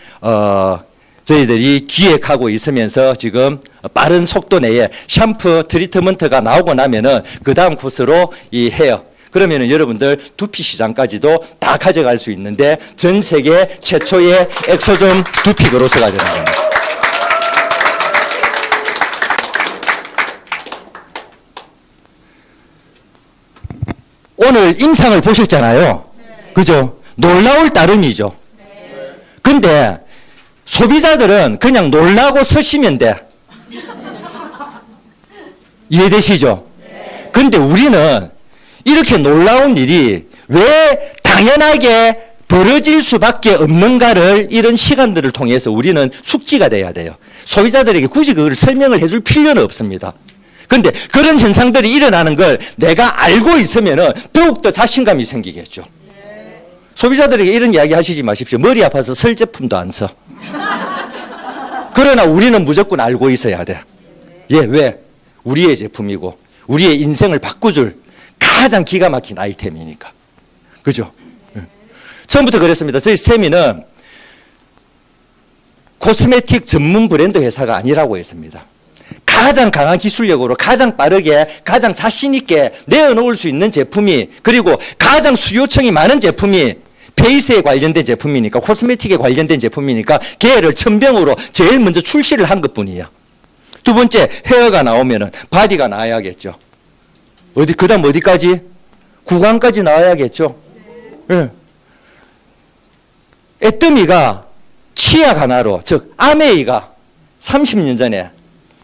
저희들이 기획하고 있으면서 지금 빠른 속도 내에 샴푸 트리트먼트가 나오고 나면은 그 다음 코스로 이 헤어. 그러면은 여러분들 두피 시장까지도 다 가져갈 수 있는데 전 세계 최초의 엑소존 두피 그로스가 되는 겁니다. 오늘 임상을 보셨잖아요. 그죠? 놀라울 따름이죠. 근데 소비자들은 그냥 놀라고 서시면 돼. 이해되시죠? 근데 우리는 이렇게 놀라운 일이 왜 당연하게 벌어질 수밖에 없는가를 이런 시간들을 통해서 우리는 숙지가 돼야 돼요. 소비자들에게 굳이 그걸 설명을 해줄 필요는 없습니다. 근데 그런 현상들이 일어나는 걸 내가 알고 있으면 더욱더 자신감이 생기겠죠. 소비자들에게 이런 이야기 하시지 마십시오. 머리 아파서 설 제품도 안 써. 그러나 우리는 무조건 알고 있어야 돼. 왜? 우리의 제품이고 우리의 인생을 바꿔줄 가장 기가 막힌 아이템이니까. 그죠? 처음부터 그랬습니다. 저희 세미는 코스메틱 전문 브랜드 회사가 아니라고 했습니다. 가장 강한 기술력으로 가장 빠르게 가장 자신 있게 내어놓을 수 있는 제품이 그리고 가장 수요청이 많은 제품이 페이스에 관련된 제품이니까 코스메틱에 관련된 제품이니까 걔를 천병으로 제일 먼저 출시를 한 것뿐이야. 두 번째 헤어가 나오면은 바디가 나와야겠죠. 그다음 어디까지? 구강까지 나와야겠죠. 애뜨미가 치약 하나로 즉 아메이가 30년 전에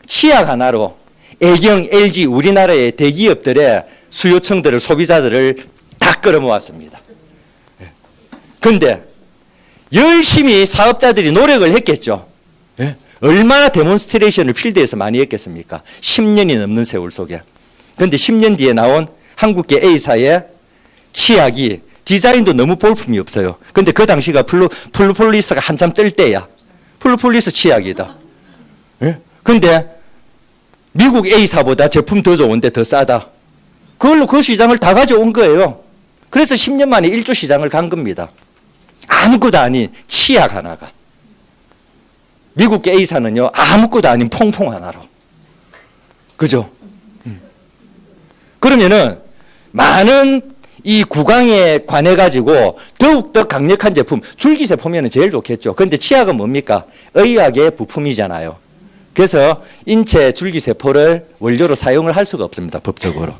치약 하나로 애경, LG 우리나라의 대기업들의 수요청들을 소비자들을 다 끌어모았습니다. 그런데 열심히 사업자들이 노력을 했겠죠. 얼마나 데몬스트레이션을 필드에서 많이 했겠습니까? 10년이 넘는 세월 속에. 그런데 10년 뒤에 나온 한국계 A사의 치약이 디자인도 너무 볼품이 없어요. 근데 그 당시가 플루폴리스가 한참 뜰 때야. 플루폴리스 치약이다. 근데 미국 A사보다 제품 더 좋은데 더 싸다. 그걸로 그 시장을 다 가져온 거예요. 그래서 10년 만에 1조 시장을 간 겁니다. 아무것도 아닌 치약 하나가. 미국계 A사는요, 아무것도 아닌 퐁퐁 하나로. 그죠? 그러면은 많은 이 구강에 관해 가지고 더욱더 강력한 제품, 줄기세포면 제일 좋겠죠. 그런데 치약은 뭡니까? 의학의 부품이잖아요. 그래서 인체 줄기세포를 원료로 사용을 할 수가 없습니다. 법적으로.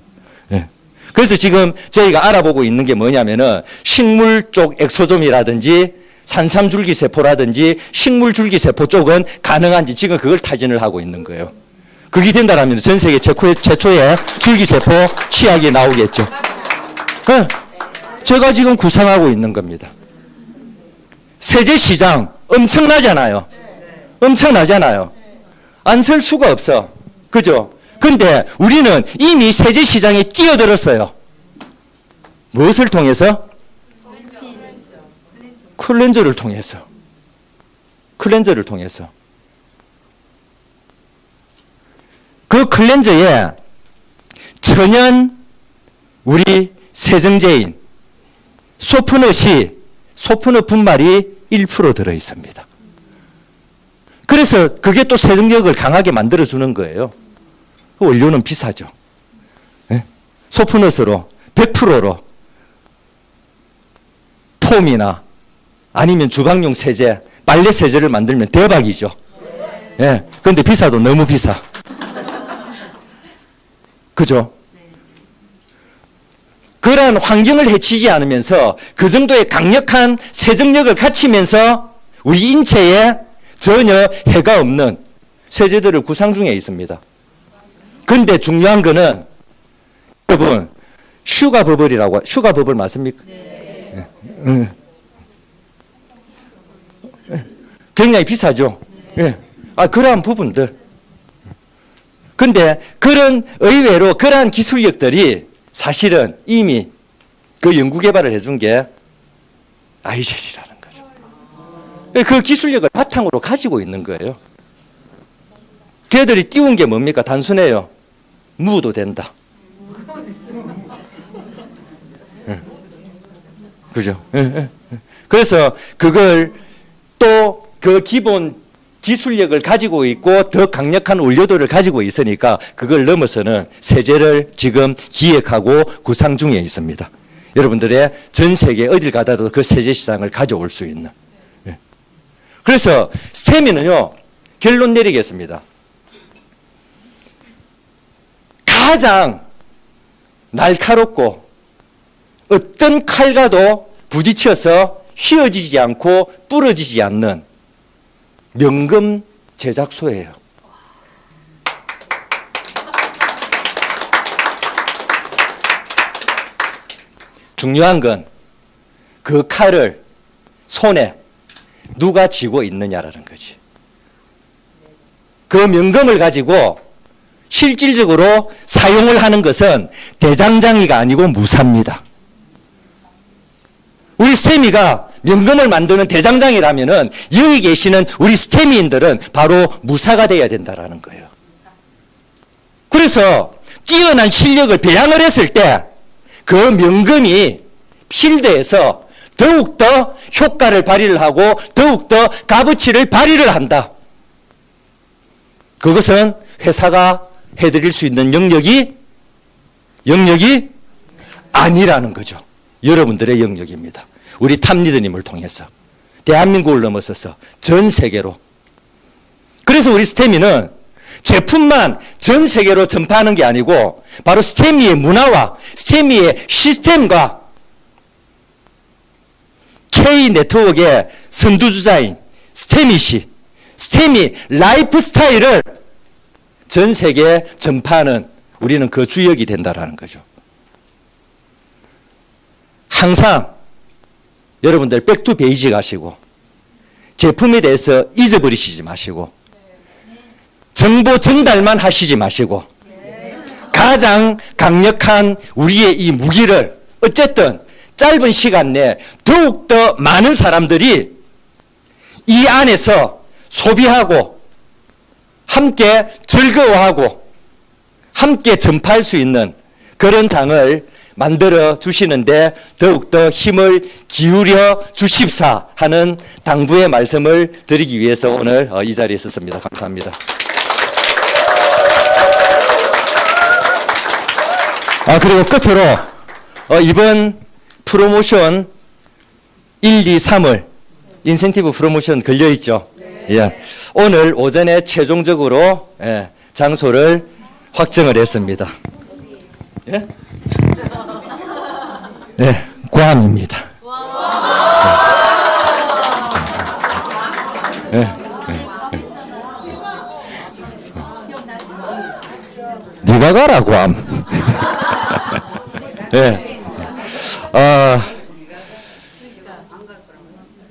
그래서 지금 저희가 알아보고 있는 게 뭐냐면은 식물 쪽 엑소좀이라든지 산삼줄기세포라든지 식물줄기세포 쪽은 가능한지 지금 그걸 타진을 하고 있는 거예요. 그게 된다라면 전 세계 최초의 줄기세포 치약이 나오겠죠. 제가 지금 구상하고 있는 겁니다. 세제 시장 엄청나잖아요. 엄청나잖아요. 안 설 수가 없어. 그죠? 근데 우리는 이미 세제 시장에 끼어들었어요. 무엇을 통해서? 클렌저를 통해서. 클렌저를 통해서. 그 클렌저에 천연 우리 세정제인 소프너 분말이 1% 들어 있습니다. 그래서 그게 또 세정력을 강하게 만들어주는 거예요. 원료는 비싸죠. 소프넛으로 100%로 폼이나 아니면 주방용 세제, 빨래 세제를 만들면 대박이죠. 예. 근데 비싸도 너무 비싸. 그죠? 그러한 환경을 해치지 않으면서 그 정도의 강력한 세정력을 갖추면서 우리 인체에 전혀 해가 없는 세제들을 구상 중에 있습니다. 근데 중요한 거는 여러분 슈가 버블이라고 슈가 버블 맞습니까? 네. 굉장히 비싸죠. 네. 그러한 부분들. 근데 그런 의외로 그러한 기술력들이 사실은 이미 그 연구 개발을 해준 게 아이젤이라는 거죠. 그 기술력을 바탕으로 가지고 있는 거예요. 걔들이 띄운 게 뭡니까? 단순해요. 무도 된다. 그죠? 그래서 그걸 또 그 기본 기술력을 가지고 있고 더 강력한 원료들을 가지고 있으니까 그걸 넘어서는 세제를 지금 기획하고 구상 중에 있습니다. 여러분들의 전 세계 어딜 가더라도 그 세제 시장을 가져올 수 있는. 그래서 스테미는요, 결론 내리겠습니다. 가장 날카롭고 어떤 칼과도 부딪혀서 휘어지지 않고 부러지지 않는 명금 제작소예요. 중요한 건 그 칼을 손에 누가 쥐고 있느냐라는 거지. 그 명금을 가지고 실질적으로 사용을 하는 것은 대장장이가 아니고 무사입니다. 우리 스테미가 명금을 만드는 대장장이라면은 여기 계시는 우리 스테미인들은 바로 무사가 되어야 된다라는 거예요. 그래서 뛰어난 실력을 배양을 했을 때 그 명금이 필드에서 더욱더 효과를 발휘를 하고 더욱더 값어치를 발휘를 한다. 그것은 회사가 해드릴 수 있는 영역이 아니라는 거죠. 여러분들의 영역입니다. 우리 탑리더님을 통해서 대한민국을 넘어서서 전 세계로. 그래서 우리 스테미는 제품만 전 세계로 전파하는 게 아니고 바로 스테미의 문화와 스테미의 시스템과 K 네트워크의 선두주자인 스테미시, 스테미 라이프 스타일을 전 세계에 전파하는 우리는 그 주역이 된다라는 거죠. 항상 여러분들 백투 베이직 하시고 제품에 대해서 잊어버리시지 마시고 정보 전달만 하시지 마시고 가장 강력한 우리의 이 무기를 어쨌든 짧은 시간 내에 더욱더 많은 사람들이 이 안에서 소비하고 함께 즐거워하고 함께 전파할 수 있는 그런 당을 만들어 주시는데 더욱더 힘을 기울여 주십사 하는 당부의 말씀을 드리기 위해서 오늘 이 자리에 섰습니다. 감사합니다. 그리고 끝으로 이번 프로모션 1, 2, 3월 인센티브 프로모션 걸려있죠. 네. 예. 오늘 오전에 최종적으로 장소를 확정을 했습니다. 예? 네, 괌입니다. 네. 네가 가라 괌. 네.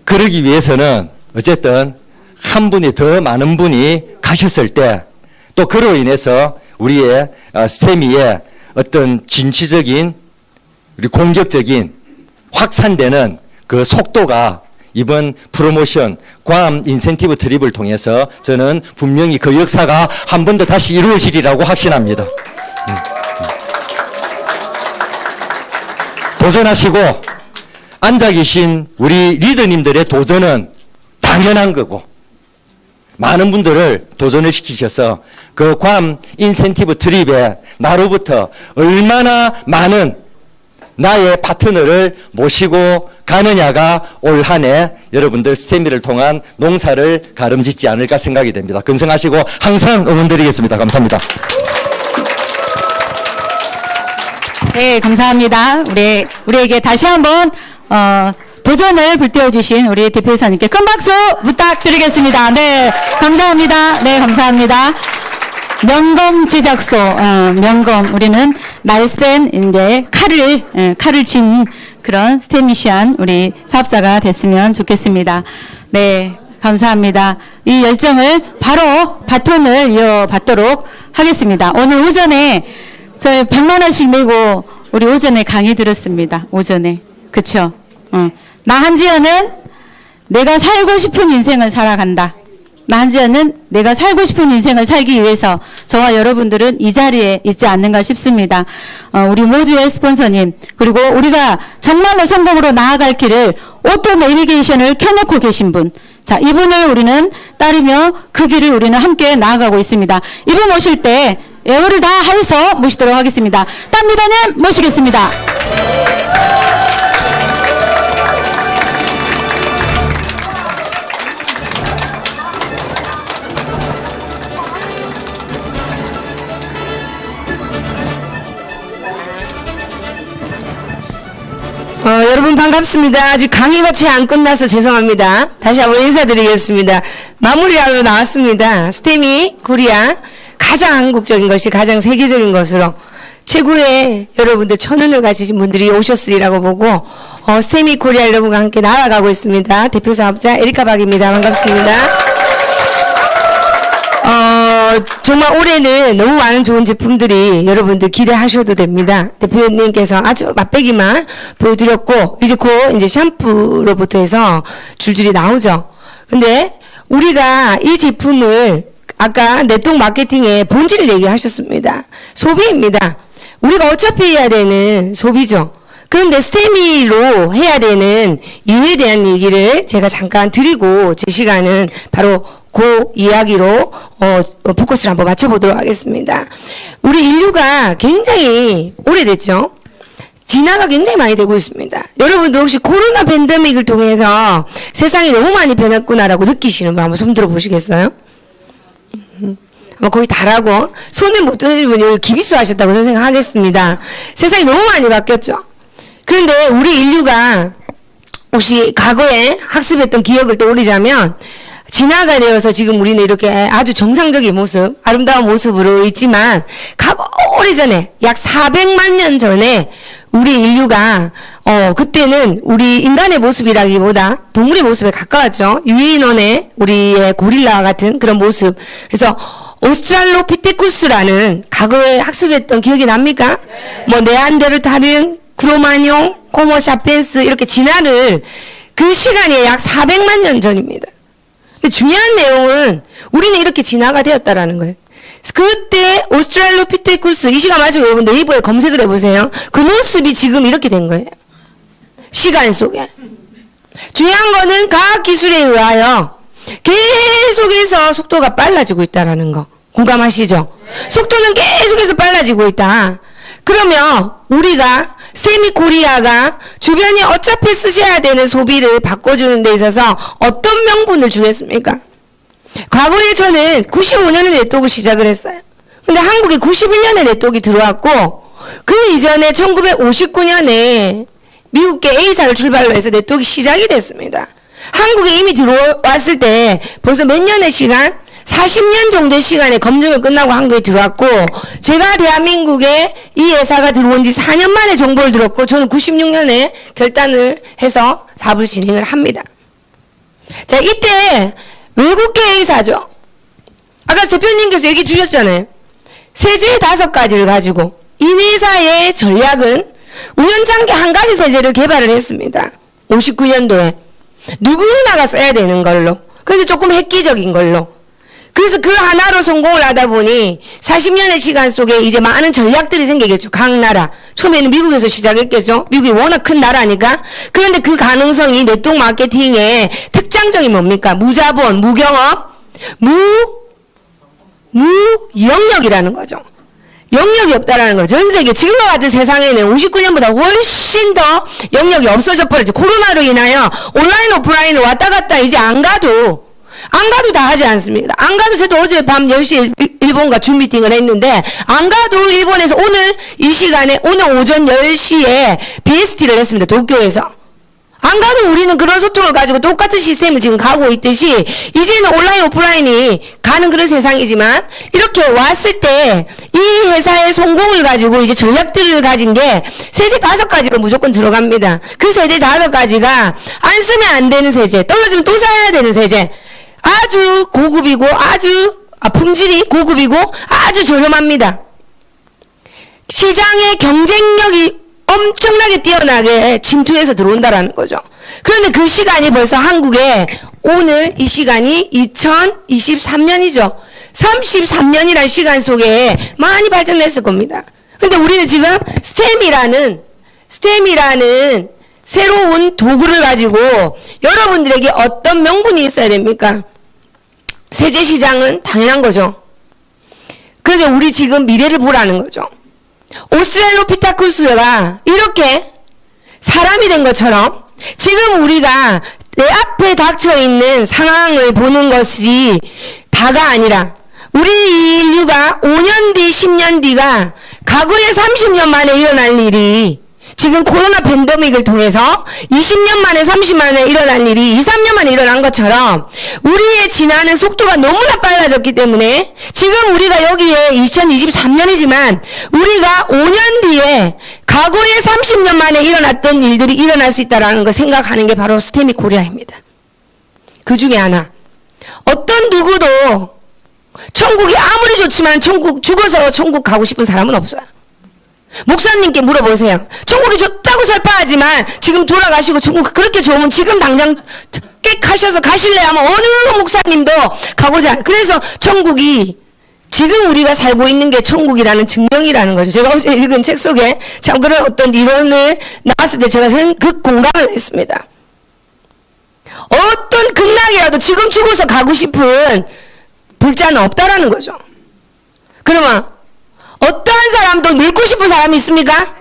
그러기 위해서는 어쨌든 한 분이 더 많은 분이 가셨을 때 또 그로 인해서 우리의 스테미의 어떤 진취적인 우리 공격적인 확산되는 그 속도가 이번 프로모션 괌 인센티브 트립을 통해서 저는 분명히 그 역사가 한 번 더 다시 이루어지리라고 확신합니다. 도전하시고 앉아 계신 우리 리더님들의 도전은 당연한 거고 많은 분들을 도전을 시키셔서 그 괌 인센티브 트립에 나로부터 얼마나 많은 나의 파트너를 모시고 가느냐가 올 한 해 여러분들 스태미를 통한 농사를 가름짓지 않을까 생각이 됩니다. 근성하시고 항상 응원드리겠습니다. 감사합니다. 네, 감사합니다. 우리에게 다시 한번 도전을 불태워주신 우리 대표이사님께 큰 박수 부탁드리겠습니다. 네, 감사합니다. 네, 감사합니다. 명검 제작소, 명검. 우리는 날쌘 이제 칼을 친 그런 스테미시한 우리 사업자가 됐으면 좋겠습니다. 네, 감사합니다. 이 열정을 바로 바톤을 이어받도록 하겠습니다. 오늘 오전에 저희 100만 원씩 내고 우리 오전에 강의 들었습니다. 오전에. 그쵸? 나 한지연은 내가 살고 싶은 인생을 살아간다. 나 한지연은 내가 살고 싶은 인생을 살기 위해서 저와 여러분들은 이 자리에 있지 않는가 싶습니다. 우리 모두의 스폰서님, 그리고 우리가 정말로 성공으로 나아갈 길을 오토 내비게이션을 켜놓고 계신 분, 자, 이분을 우리는 따르며 그 길을 우리는 함께 나아가고 있습니다. 이분 모실 때 에어를 다 해서 모시도록 하겠습니다. 땀미다님 모시겠습니다. 여러분 반갑습니다. 아직 강의가 채 안 끝나서 죄송합니다. 다시 한번 인사드리겠습니다. 마무리하러 나왔습니다. 스테미 코리아 가장 한국적인 것이 가장 세계적인 것으로 최고의 여러분들 천운을 가지신 분들이 오셨으리라고 보고 스테미 코리아 여러분과 함께 나아가고 있습니다. 대표 사업자 에리카 박입니다. 반갑습니다. 정말 올해는 너무 많은 좋은 제품들이 여러분들 기대하셔도 됩니다. 대표님께서 아주 맛배기만 보여드렸고, 이제 샴푸로부터 해서 줄줄이 나오죠. 근데 우리가 이 제품을 아까 네트워크 마케팅의 본질을 얘기하셨습니다. 소비입니다. 우리가 어차피 해야 되는 소비죠. 그런데 스테미로 해야 되는 이유에 대한 얘기를 제가 잠깐 드리고 제 시간은 바로 그 이야기로 포커스를 한번 맞춰보도록 하겠습니다. 우리 인류가 굉장히 오래됐죠. 진화가 굉장히 많이 되고 있습니다. 여러분도 혹시 코로나 팬데믹을 통해서 세상이 너무 많이 변했구나라고 느끼시는 분 한번 손 들어보시겠어요? 거의 다라고 손을 못 드는 분이 기비수 하셨다고 저는 생각하겠습니다. 세상이 너무 많이 바뀌었죠. 그런데 우리 인류가 혹시 과거에 학습했던 기억을 떠올리자면 진화가 되어서 지금 우리는 이렇게 아주 정상적인 모습, 아름다운 모습으로 있지만 오래전에 약 400만 년 전에 우리 인류가 그때는 우리 인간의 모습이라기보다 동물의 모습에 가까웠죠. 유인원의 우리의 고릴라와 같은 그런 모습. 그래서 오스트랄로피테쿠스라는 과거에 학습했던 기억이 납니까? 뭐 네안데르탈인, 크로마뇽, 호모사피엔스 이렇게 진화를 그 시간이 약 400만 년 전입니다. 중요한 내용은 우리는 이렇게 진화가 되었다라는 거예요. 그때 오스트랄로피테쿠스 이 시간 마저 여러분 네이버에 검색을 해보세요. 그 모습이 지금 이렇게 된 거예요. 시간 속에. 중요한 거는 과학기술에 의하여 계속해서 속도가 빨라지고 있다라는 거. 공감하시죠? 속도는 계속해서 빨라지고 있다. 그러면 우리가 세미코리아가 주변에 어차피 쓰셔야 되는 소비를 바꿔주는 데 있어서 어떤 명분을 주겠습니까? 과거에 저는 95년에 네트워크 시작을 했어요. 근데 한국에 91년에 네트워크 들어왔고 그 이전에 1959년에 미국계 A사를 출발로 해서 네트워크 시작이 됐습니다. 한국에 이미 들어왔을 때 벌써 몇 년의 시간? 40년 정도의 시간에 검증을 끝나고 한국에 들어왔고 제가 대한민국에 이 회사가 들어온 지 4년 만에 정보를 들었고 저는 96년에 결단을 해서 사업을 진행을 합니다. 자, 이때 외국계 A사죠. 아까 대표님께서 얘기 주셨잖아요. 세제 5가지를 가지고 이 회사의 전략은 우연찮게 한 가지 세제를 개발을 했습니다. 59년도에 누구나가 써야 되는 걸로. 근데 조금 획기적인 걸로. 그래서 그 하나로 성공을 하다 보니 40년의 시간 속에 이제 많은 전략들이 생기겠죠. 각 나라. 처음에는 미국에서 시작했겠죠. 미국이 워낙 큰 나라니까. 그런데 그 가능성이 네트워크 마케팅의 특장점이 뭡니까? 무자본, 무경험, 무영역이라는 거죠. 영역이 없다라는 거죠. 전 세계 지금과 같은 세상에는 59년보다 훨씬 더 영역이 없어져 버렸죠. 코로나로 인하여 온라인 오프라인을 왔다 갔다 이제 안 가도 다 하지 않습니다. 안 가도 저도 어제 밤 10시에 일본과 줌 미팅을 했는데 안 가도 일본에서 오늘 이 시간에 오늘 오전 10시에 BST를 했습니다. 도쿄에서. 안 가도 우리는 그런 소통을 가지고 똑같은 시스템을 지금 가고 있듯이 이제는 온라인 오프라인이 가는 그런 세상이지만 이렇게 왔을 때 이 회사의 성공을 가지고 이제 전략들을 가진 게 세제 5가지로 무조건 들어갑니다. 그 세제 5가지가 안 쓰면 안 되는 세제, 떨어지면 또 사야 되는 세제, 아주 고급이고 품질이 고급이고 아주 저렴합니다. 시장의 경쟁력이 엄청나게 뛰어나게 침투해서 들어온다라는 거죠. 그런데 그 시간이 벌써 한국에 오늘 이 시간이 2023년이죠. 33년이라는 시간 속에 많이 발전했을 겁니다. 근데 우리는 지금 스템이라는 새로운 도구를 가지고 여러분들에게 어떤 명분이 있어야 됩니까? 세제 시장은 당연한 거죠. 그래서 우리 지금 미래를 보라는 거죠. 오스트랄로피테쿠스가 이렇게 사람이 된 것처럼 지금 우리가 내 앞에 닥쳐 있는 상황을 보는 것이 다가 아니라 우리 인류가 5년 뒤, 10년 뒤가 과거에 30년 만에 일어날 일이 지금 코로나 팬데믹을 통해서 20년 만에 30년 만에 일어난 일이 2, 3년 만에 일어난 것처럼 우리의 지나는 속도가 너무나 빨라졌기 때문에 지금 우리가 여기에 2023년이지만 우리가 5년 뒤에 과거에 30년 만에 일어났던 일들이 일어날 수 있다는 걸 생각하는 게 바로 스테미 코리아입니다. 그 중에 하나. 어떤 누구도 천국이 아무리 좋지만 죽어서 천국 가고 싶은 사람은 없어요. 목사님께 물어보세요. 천국이 좋다고 설파하지만 지금 돌아가시고 천국 그렇게 좋으면 지금 당장 깨하셔서 가실래 하면 어느 목사님도 가고자 해요. 그래서 천국이 지금 우리가 살고 있는 게 천국이라는 증명이라는 거죠. 제가 어제 읽은 책 속에 참 그런 어떤 이론을 나왔을 때 제가 그 공감을 했습니다. 어떤 극락이라도 지금 죽어서 가고 싶은 불자는 없다라는 거죠. 그러면 어떠한 사람도 늙고 싶은 사람이 있습니까?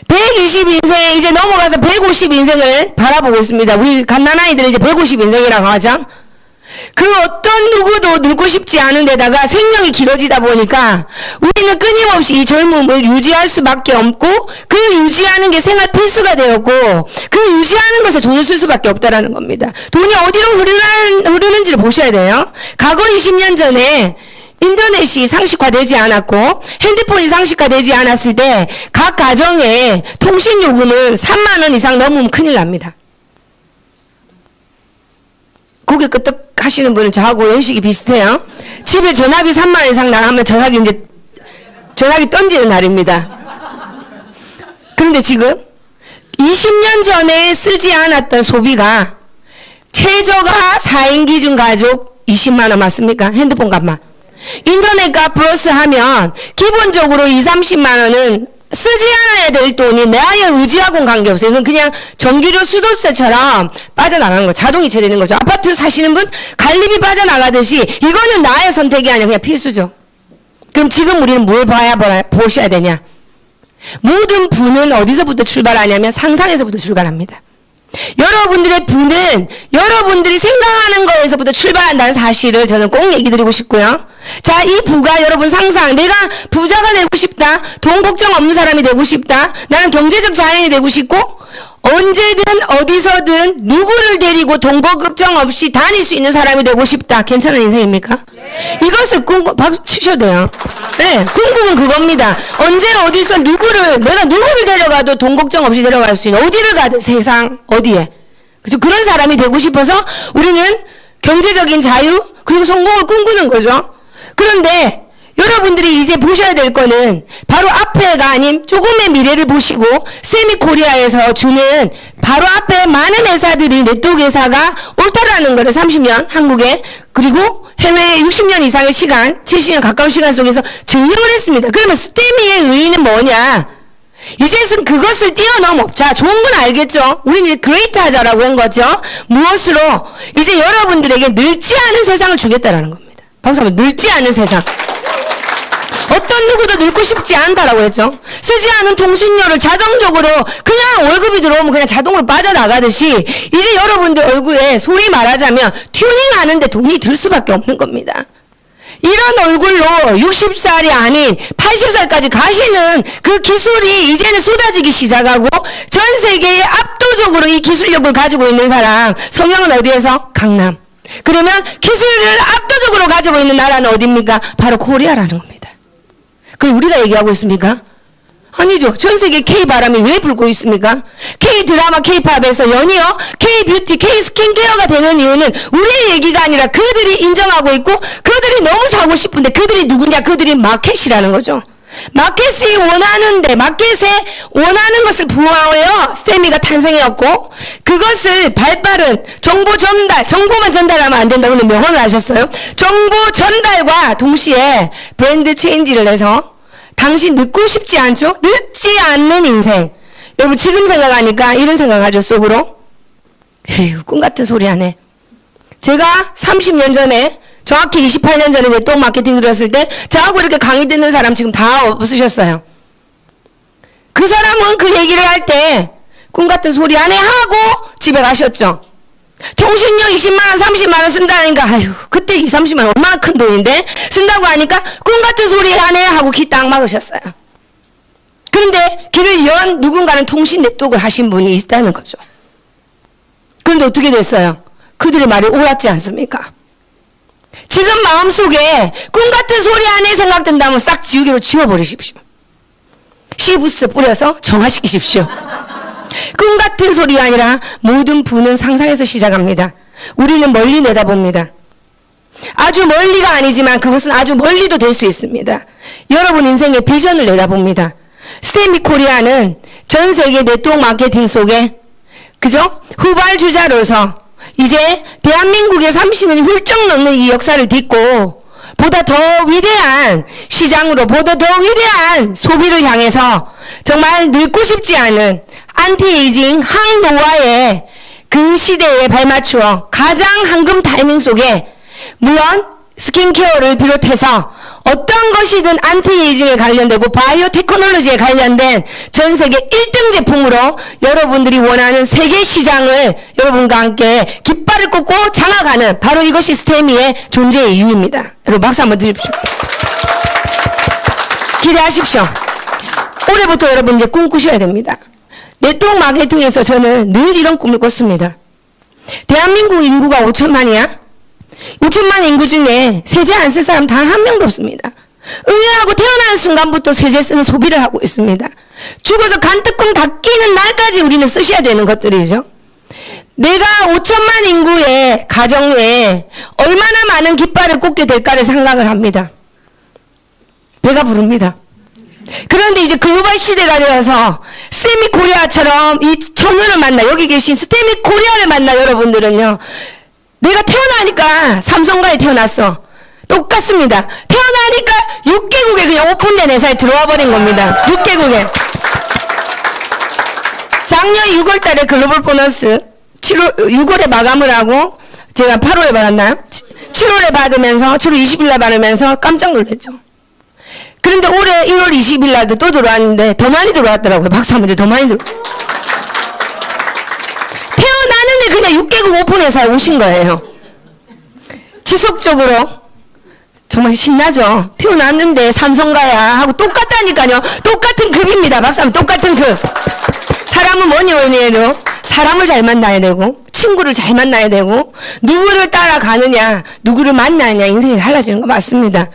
120인생 이제 넘어가서 150인생을 바라보고 있습니다. 우리 갓난아이들은 이제 150인생이라고 하죠. 그 어떤 누구도 늙고 싶지 않은 데다가 생명이 길어지다 보니까 우리는 끊임없이 이 젊음을 유지할 수밖에 없고 그 유지하는 게 생활 필수가 되었고 그 유지하는 것에 돈을 쓸 수밖에 없다라는 겁니다. 돈이 어디로 흐르는지를 보셔야 돼요. 과거 20년 전에 인터넷이 상식화되지 않았고 핸드폰이 상식화되지 않았을 때 각 가정의 통신 요금은 3만 원 이상 넘으면 큰일 납니다. 고개 끄덕 하시는 분은 저하고 연식이 비슷해요. 집에 전화비 3만 원 이상 나가면 전화기 던지는 날입니다. 그런데 지금 20년 전에 쓰지 않았던 소비가 최저가 4인 기준 가족 20만 원 맞습니까? 핸드폰 값만. 인터넷 값 플러스 하면 기본적으로 2, 30만 원은 쓰지 않아야 될 돈이 나의 의지하고는 관계없어요. 이건 그냥 전기료 수도세처럼 빠져나가는 거, 자동이체 되는 거죠. 아파트 사시는 분 관리비 빠져나가듯이 이거는 나의 선택이 아니라 그냥 필수죠. 그럼 지금 우리는 뭘 보셔야 되냐? 모든 부는 어디서부터 출발하냐면 상상에서부터 출발합니다. 여러분들의 부는 여러분들이 생각하는 거에서부터 출발한다는 사실을 저는 꼭 얘기 드리고 싶고요. 자, 이 부가 여러분 상상, 내가 부자가 되고 싶다, 돈 걱정 없는 사람이 되고 싶다, 나는 경제적 자유인이 되고 싶고 언제든 어디서든 누구를 데리고 돈 걱정 없이 다닐 수 있는 사람이 되고 싶다. 괜찮은 인생입니까? 네. 이것을 박수 치셔도 돼요. 네, 궁극은 그겁니다. 언제 어디서 내가 누구를 데려가도 돈 걱정 없이 데려갈 수 있는 어디를 가든 세상 어디에. 그래서 그런 사람이 되고 싶어서 우리는 경제적인 자유 그리고 성공을 꿈꾸는 거죠. 그런데 여러분들이 이제 보셔야 될 거는 바로 앞에가 아닌 조금의 미래를 보시고 세미코리아에서 주는 바로 앞에 많은 회사들이 네트워크 회사가 옳다라는 거를 30년 한국에 그리고 해외에 60년 이상의 시간 70년 가까운 시간 속에서 증명을 했습니다. 그러면 스테미의 의의는 뭐냐? 이제는 그것을 뛰어넘어. 자, 좋은 건 알겠죠? 우리는 그레이트 하자라고 한 거죠. 무엇으로? 이제 여러분들에게 늙지 않은 세상을 주겠다라는 겁니다. 박수 한번 늙지 않은 세상. 어떤 어떤 누구도 늙고 싶지 않다라고 했죠. 쓰지 않은 통신료를 자동적으로 그냥 월급이 들어오면 그냥 자동으로 빠져나가듯이 이제 여러분들 얼굴에 소위 말하자면 튜닝하는데 돈이 들 수밖에 없는 겁니다. 이런 얼굴로 60살이 아닌 80살까지 가시는 그 기술이 이제는 쏟아지기 시작하고 전 세계에 압도적으로 이 기술력을 가지고 있는 사람 성형은 어디에서? 강남. 그러면 기술을 압도적으로 가지고 있는 나라는 어디입니까? 바로 코리아라는 겁니다. 그럼 우리가 얘기하고 있습니까? 아니죠. 전 세계 K-바람이 왜 불고 있습니까? K-드라마, K-팝에서 연이어 K-뷰티, K-스킨케어가 되는 이유는 우리의 얘기가 아니라 그들이 인정하고 있고 그들이 너무 사고 싶은데 그들이 누구냐? 그들이 마켓이라는 거죠. 마켓이 원하는데 마켓에 원하는 것을 부응하여 스테미가 탄생해왔고 그것을 발빠른 정보 전달, 정보만 전달하면 안 된다고 명언을 하셨어요. 정보 전달과 동시에 브랜드 체인지를 해서 당신 늙고 싶지 않죠? 늙지 않는 인생. 여러분 지금 생각하니까 이런 생각하죠 속으로. 에휴 꿈 같은 소리 하네. 제가 30년 전에 정확히 28년 전에 네트워크 마케팅 들었을 때 저하고 이렇게 강의 듣는 사람 지금 다 없으셨어요. 그 사람은 그 얘기를 할 때 꿈 같은 소리 하네 하고 집에 가셨죠. 통신료 20만원 30만원 쓴다니까 아유 그때 20, 30만원 얼마나 큰 돈인데 쓴다고 하니까 꿈 같은 소리 하네 하고 귀 딱 막으셨어요. 그런데 길을 연 누군가는 통신 네트워크를 하신 분이 있다는 거죠. 그런데 어떻게 됐어요? 그들의 말이 옳았지 않습니까? 지금 마음속에 꿈 같은 소리 안에 생각된다면 싹 지우개로 지워버리십시오. 시부스 뿌려서 정화시키십시오. 꿈 같은 소리가 아니라 모든 부는 상상에서 시작합니다. 우리는 멀리 내다봅니다. 아주 멀리가 아니지만 그것은 아주 멀리도 될 수 있습니다. 여러분 인생의 비전을 내다봅니다. 스테미 코리아는 전 세계 네트워크 마케팅 속에 그죠? 후발주자로서 이제 대한민국의 30년이 훌쩍 넘는 이 역사를 딛고 보다 더 위대한 시장으로 보다 더 위대한 소비를 향해서 정말 늙고 싶지 않은 안티에이징 항노화의 그 시대에 발맞추어 가장 황금 타이밍 속에 물론 스킨케어를 비롯해서 어떤 것이든 안티에이징에 관련되고 바이오 테크놀로지에 관련된 전 세계 1등 제품으로 여러분들이 원하는 세계 시장을 여러분과 함께 깃발을 꽂고 장악하는 바로 이것이 스테미의 존재의 이유입니다. 여러분 박수 한번 드립시오. 기대하십시오. 올해부터 여러분 이제 꿈꾸셔야 됩니다. 네트워크 마케팅에서 저는 늘 이런 꿈을 꿨습니다. 대한민국 인구가 5천만이야? 5천만 인구 중에 세제 안 쓸 사람 단 한 명도 없습니다. 응애하고 태어나는 순간부터 세제 쓰는 소비를 하고 있습니다. 죽어서 간뜨끔 다 끼는 날까지 우리는 쓰셔야 되는 것들이죠. 내가 5천만 인구의 가정에 얼마나 많은 깃발을 꽂게 될까를 생각을 합니다. 배가 부릅니다. 그런데 이제 글로벌 시대가 되어서 스테미 코리아처럼 이 청년을 만나 여기 계신 스테미 코리아를 만나 여러분들은요. 내가 태어나니까 삼성가에 태어났어. 똑같습니다. 태어나니까 6개국에 그냥 오픈된 회사에 들어와 버린 겁니다. 6개국에. 작년 6월 달에 글로벌 보너스 6월에 마감을 하고 제가 8월에 받았나요? 7월에 받으면서 7월 20일 날 받으면서 깜짝 놀랐죠. 그런데 올해 1월 20일 날도 또 들어왔는데 더 많이 들어왔더라고요. 박수 한번 더 많이 태어나는데 그냥 6개국 오픈 회사에 오신 거예요. 지속적으로 정말 신나죠. 태어났는데 삼성가야 하고 똑같다니까요. 똑같은 급입니다. 박수 한번 똑같은 급. 사람은 뭐니 해도 사람을 잘 만나야 되고 친구를 잘 만나야 되고 누구를 따라가느냐 누구를 만나느냐 인생이 달라지는 거 맞습니다.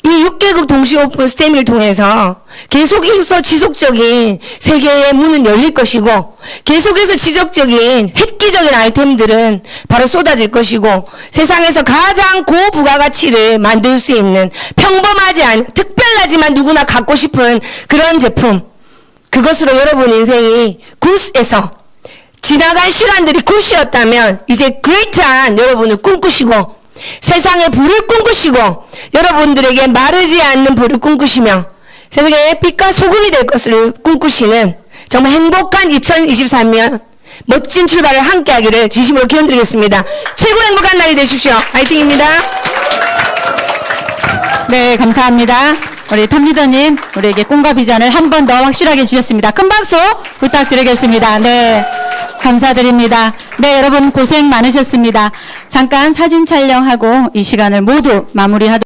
이 6개국 동시 오픈 스테미를 통해서 계속해서 지속적인 세계의 문은 열릴 것이고 계속해서 지속적인 획기적인 아이템들은 바로 쏟아질 것이고 세상에서 가장 고부가가치를 만들 수 있는 평범하지 않은 특별하지만 누구나 갖고 싶은 그런 제품 그것으로 여러분 인생이 굿에서 지나간 시간들이 굿이었다면 이제 그레이트한 여러분을 꿈꾸시고 세상의 불을 꿈꾸시고 여러분들에게 마르지 않는 불을 꿈꾸시며 세상의 빛과 소금이 될 것을 꿈꾸시는 정말 행복한 2023년 멋진 출발을 함께 하기를 진심으로 기원드리겠습니다. 최고 행복한 날이 되십시오. 화이팅입니다. 네, 감사합니다. 우리 탐리더님 우리에게 꿈과 비전을 한 번 더 확실하게 주셨습니다. 큰 박수 부탁드리겠습니다. 네, 감사드립니다. 네, 여러분 고생 많으셨습니다. 잠깐 사진 촬영하고 이 시간을 모두 마무리하도록